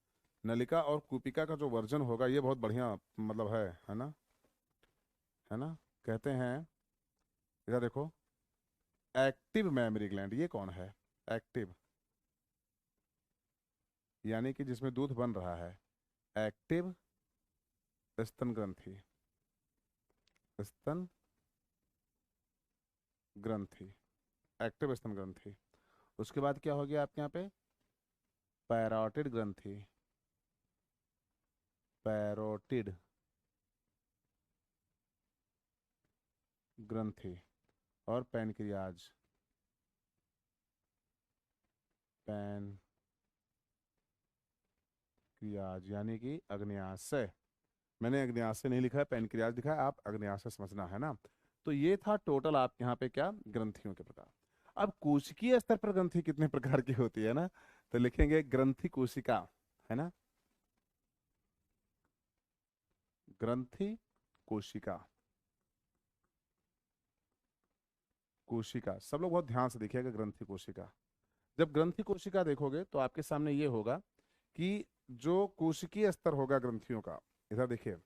नलिका और कूपिका का जो वर्जन होगा ये बहुत बढ़िया मतलब है ना, है ना। कहते हैं, इधर देखो, एक्टिव मेमोरी ग्लैंड, ये कौन है, एक्टिव, यानी कि जिसमें दूध बन रहा है, एक्टिव स्तन ग्रंथि, स्तन ग्रंथि, एक्टिव स्तन ग्रंथि। उसके बाद क्या हो गया आपके यहाँ पे, पैरोटिड ग्रंथि, पैरोटिड ग्रंथि, और पैनक्रियाज, पैनक्रियाज यानी कि अग्न्याशय। मैंने अग्न्याशय नहीं लिखा है, पैनक्रियाज लिखा है, आप अग्न्याशय समझना, है ना। तो ये था टोटल आपके यहाँ पे क्या, ग्रंथियों के प्रकार। अब कोशिकीय स्तर पर ग्रंथि कितने प्रकार की होती है ना, तो लिखेंगे ग्रंथि कोशिका, है ना, ग्रंथि कोशिका, कोशिका, सब लोग बहुत ध्यान से देखिएगा, ग्रंथि कोशिका। जब ग्रंथि कोशिका देखोगे तो आपके सामने ये होगा कि जो कोशिकीय स्तर होगा ग्रंथियों का, इधर देखिए,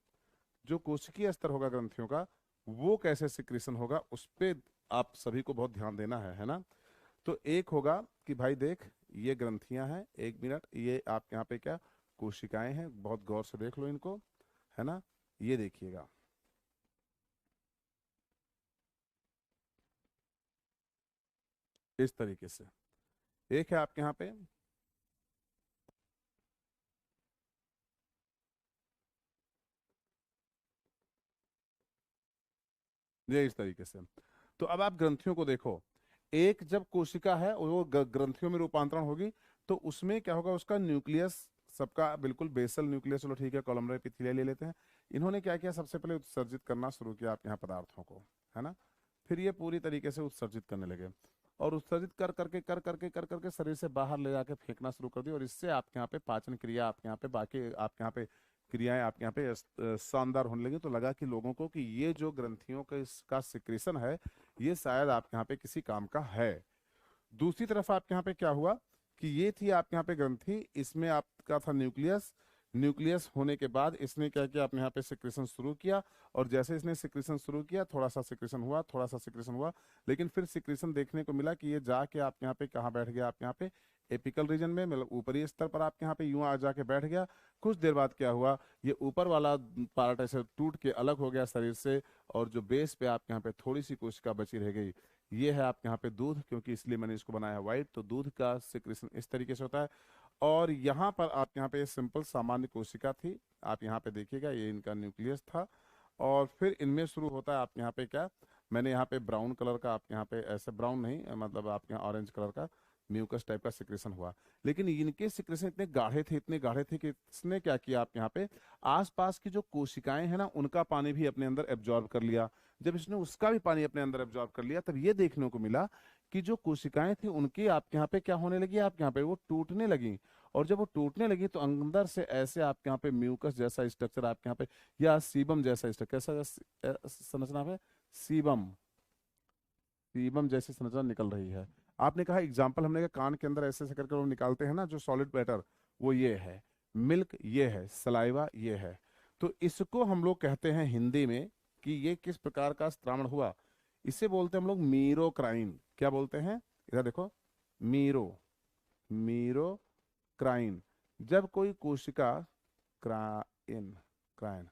जो कोशिकीय स्तर होगा ग्रंथियों का, वो कैसे सिक्रीशन होगा उस पे आप सभी को बहुत ध्यान देना है ना। तो एक होगा कि भाई देख, ये ग्रंथियां हैं, एक मिनट, ये आप यहाँ पे क्या, कोशिकाएं हैं, बहुत गौर से देख लो इनको, है ना। ये देखिएगा, इस तरीके से एक है आपके यहाँ पे, ये इस तरीके से। तो अब आप ग्रंथियों को देखो, एक जब कोशिका है वो ग्रंथियों में रूपांतरण होगी तो उसमें क्या होगा, उसका न्यूक्लियस सबका बिल्कुल बेसल न्यूक्लियस, चलो ठीक है कोलमनरी एपिथेलिया ले लेते हैं। इन्होंने क्या किया, सबसे पहले उत्सर्जित करना शुरू किया आप यहाँ पदार्थों को, है ना। फिर ये पूरी तरीके से उत्सर्जित करने लगे और उत्सर्जित कर करके शरीर से बाहर ले जाके फेंकना शुरू कर दिया। और इससे आपके यहाँ पे पाचन क्रिया, आपके यहाँ पे बाकी आपके यहाँ पे क्रियाएं आपके यहाँ पे शानदार होने लगी। तो लगा कि लोगों को कि ये जो ग्रंथियों का इसका सिक्रेशन है ये शायद आपके यहाँ पे किसी काम का है। दूसरी तरफ आपके यहाँ पे क्या हुआ कि ये थी आपके यहाँ पे ग्रंथि, इसमें आपका था न्यूक्लियस। न्यूक्लियस होने के बाद इसने क्या किया, अपने यहाँ पे सिक्रेशन शुरू किया। और जैसे इसने सिक्रेशन शुरू किया, थोड़ा सा सिक्रेशन हुआ, थोड़ा सा सिक्रेशन हुआ, लेकिन फिर सिक्रेशन देखने को मिला कि ये जाके आपके यहाँ पे कहाँ बैठ गया, आपके यहाँ पे एपिकल रीजन में, मतलब ऊपरी स्तर पर आपके यहाँ पे यूं आ जाके बैठ गया। कुछ देर बाद क्या हुआ, ये ऊपर वाला पार्ट ऐसे टूट के अलग हो गया शरीर से, और जो बेस पे आपके यहाँ पे थोड़ी सी कोशिका बची रह गई। ये है आपके यहाँ पे दूध, क्योंकि इसलिए मैंने इसको बनाया व्हाइट। तो दूध का सिक्रेशन इस तरीके से होता है। और यहाँ पर आप यहाँ पे सिंपल सामान्य कोशिका थी, आप यहाँ पे देखिएगा, ये इनका न्यूक्लियस था। और फिर इनमें शुरू होता है आपके यहाँ पे क्या, मैंने यहाँ पे ब्राउन कलर का, आपके यहाँ पे ऐसे ब्राउन नहीं, मतलब आपके यहाँ ऑरेंज कलर का म्यूकस टाइप का सिक्रेशन हुआ। लेकिन इनके सिक्रेशन इतने गाढ़े थे, इतने गाढ़े थे कि इसने क्या किया, आप यहाँ पे आसपास की जो कोशिकाएं हैं ना उनका पानी भी अपने अंदर एब्जॉर्ब कर लिया। जब इसने उसका भी पानी अपने अंदर एब्जॉर्ब कर लिया, तब ये देखने को मिला कि जो कोशिकाएं थी उनकी आपके यहाँ पे क्या होने लगी, आपके यहाँ पे वो टूटने लगी। और जब वो टूटने लगी तो अंदर से ऐसे आपके यहाँ पे म्यूकस जैसा स्ट्रक्चर आपके यहाँ पे, या सीबम जैसा स्ट्रक्चर, कैसा संरचना है, सीबम, सीबम जैसी संरचना निकल रही है। आपने कहा एग्जाम्पल, हमने कहा कान के अंदर ऐसे ऐसे करके लोग निकालते हैं ना जो सॉलिड मैटर, वो ये है मिल्क, ये है सलाइवा, ये है। तो इसको हम लोग कहते हैं हिंदी में कि ये किस प्रकार का स्त्रावण हुआ, इसे बोलते हैं हम लोग मीरोक्राइन। क्या बोलते हैं, इधर देखो, मीरो, मीरोक्राइन। जब कोई कोशिका, क्राइन, क्राइन,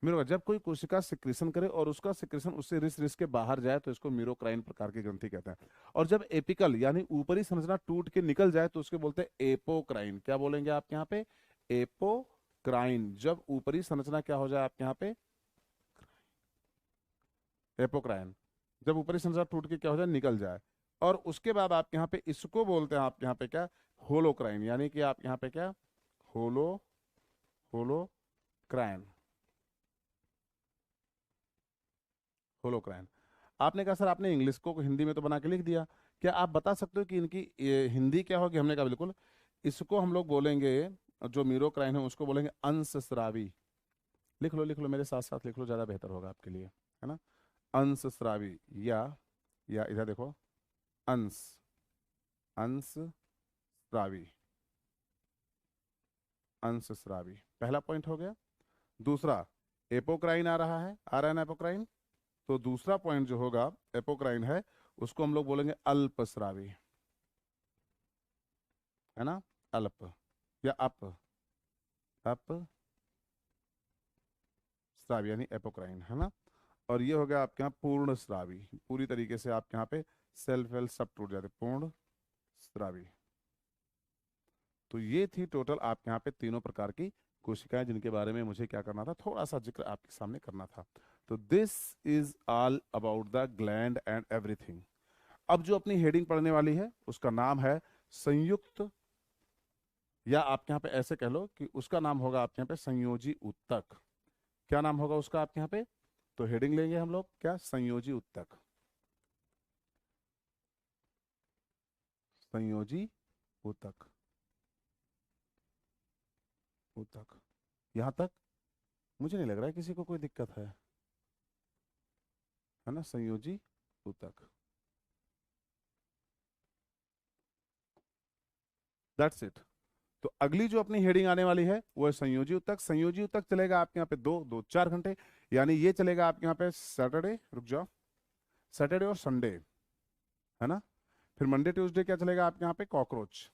मीरो, जब कोई कोशिका सिक्रेशन करे और उसका सिक्रेशन उससे रिस रिस के बाहर जाए तो इसको मीरोक्राइन प्रकार की ग्रंथि कहते हैं। और जब एपिकल यानी ऊपरी संरचना टूट के निकल जाए तो उसके बोलते हैं एपोक्राइन। क्या बोलेंगे आप यहाँ पे, एपोक्राइन। जब ऊपरी संरचना क्या हो जाए आपके यहाँ पे, एपोक्राइन। जब ऊपरी संरचना टूट के क्या हो जाए, निकल जाए। और उसके बाद आपके यहाँ पे इसको बोलते हैं आपके यहाँ पे क्या, होलोक्राइन। यानी कि आप यहाँ पे क्या, होलो, होलोक्राइन, होलोक्राइन। आपने कहा सर आपने इंग्लिश को हिंदी में तो बना के लिख दिया, क्या आप बता सकते हो कि इनकी ये हिंदी क्या होगी। हमने कहा बिल्कुल, इसको हम लोग बोलेंगे, जो मीरोक्राइन है उसको बोलेंगे अंशस्रावी। लिख लो, लिख लो, मेरे साथ साथ लिख लो, ज्यादा बेहतर होगा आपके लिए, है ना। अंशस्रावी, या इधर देखो, अंश, अंशस्रावी, अंशस्रावी, पहला पॉइंट हो गया। दूसरा, एपोक्राइन आ रहा है, आ रहा है ना एपोक्राइन। तो दूसरा पॉइंट जो होगा एपोक्राइन है, उसको हम लोग बोलेंगे अल्पस्रावी, है ना, अल्प या अप, अप स्रावी यानी एपोक्राइन, है ना। और ये हो गया आपके यहाँ पूर्ण स्रावी, पूरी तरीके से आपके यहाँ पे सेल वेल सब टूट जाते, पूर्ण स्रावी। तो ये थी टोटल आपके यहाँ पे तीनों प्रकार की कोशिकाएं जिनके बारे में मुझे क्या करना था, थोड़ा सा जिक्र आपके सामने करना था। तो this is all about the gland and everything. अब जो अपनी हेडिंग पढ़ने वाली है उसका नाम है संयुक्त, या आपके यहाँ पे ऐसे कह लो कि उसका नाम होगा आपके यहाँ पे संयोजी ऊतक। क्या नाम होगा उसका आपके यहाँ पे, तो हेडिंग लेंगे हम लोग क्या, संयोजी ऊतक, संयोजी ऊतक, ऊतक। यहां तक मुझे नहीं लग रहा है किसी को कोई दिक्कत है ना, संयोजी ऊतक, दैट्स इट। तो अगली जो अपनी हेडिंग आने वाली है वो है संयोजी ऊतक। संयोजी ऊतक चलेगा आपके यहाँ पे 4 घंटे, यानी ये चलेगा आपके यहाँ पे सैटरडे, रुक जाओ, सैटरडे और संडे, है ना। फिर मंडे ट्यूसडे क्या चलेगा आपके यहाँ पे, कॉकरोच।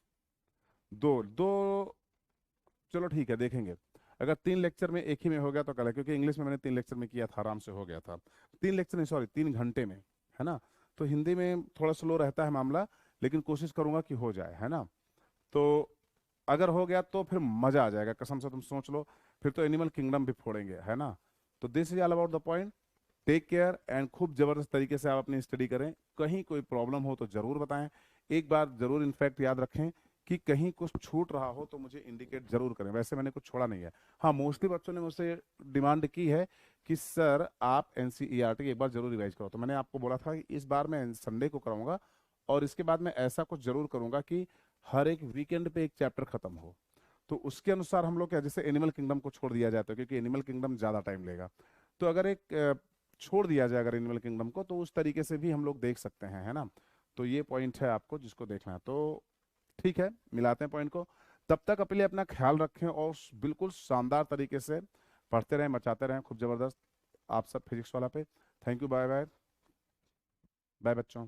दो दो, चलो ठीक है, देखेंगे। अगर 3 लेक्चर में एक ही में हो गया तो कल है, क्योंकि इंग्लिश में मैंने 3 लेक्चर में किया था, आराम से हो गया था। 3 लेक्चर नहीं, सॉरी, 3 घंटे में, है ना। तो हिंदी में थोड़ा स्लो रहता है मामला, लेकिन कोशिश करूंगा कि हो जाए, है ना। तो अगर हो गया तो फिर मजा आ जाएगा, कसम से तुम सोच लो, फिर तो एनिमल किंगडम भी फोड़ेंगे, है ना। तो this is all about the point. Take care and खूब जबरदस्त तरीके से आप अपनी स्टडी करें। कहीं कोई प्रॉब्लम हो तो जरूर बताएं। एक बार जरूर इनफैक्ट याद रखें कि कहीं कुछ छूट रहा हो तो मुझे इंडिकेट जरूर करें। वैसे मैंने कुछ छोड़ा नहीं है। हाँ, मोस्टली बच्चों ने मुझसे डिमांड की है कि सर आप एनसीईआरटी एक बार जरूर रिवाइज करो। तो मैंने आपको बोला था कि इस बार मैं संडे को कराऊंगा और इसके बाद मैं ऐसा कुछ जरूर करूंगा कि हर एक वीकेंड पे एक चैप्टर खत्म हो। तो उसके अनुसार हम लोग क्या, जैसे एनिमल किंगडम को छोड़ दिया जाता है क्योंकि एनिमल किंगडम ज्यादा टाइम लेगा। तो अगर एक छोड़ दिया जाए अगर एनिमल किंगडम को, तो उस तरीके से भी हम लोग देख सकते हैं, है ना। तो ये पॉइंट है आपको जिसको देखना है। तो ठीक है, मिलाते हैं पॉइंट को। तब तक अपने लिए अपना ख्याल रखें और बिल्कुल शानदार तरीके से पढ़ते रहें, मचाते रहें खूब जबरदस्त। आप सब फिजिक्स वाला पे thank you. Bye bye. Bye बच्चों।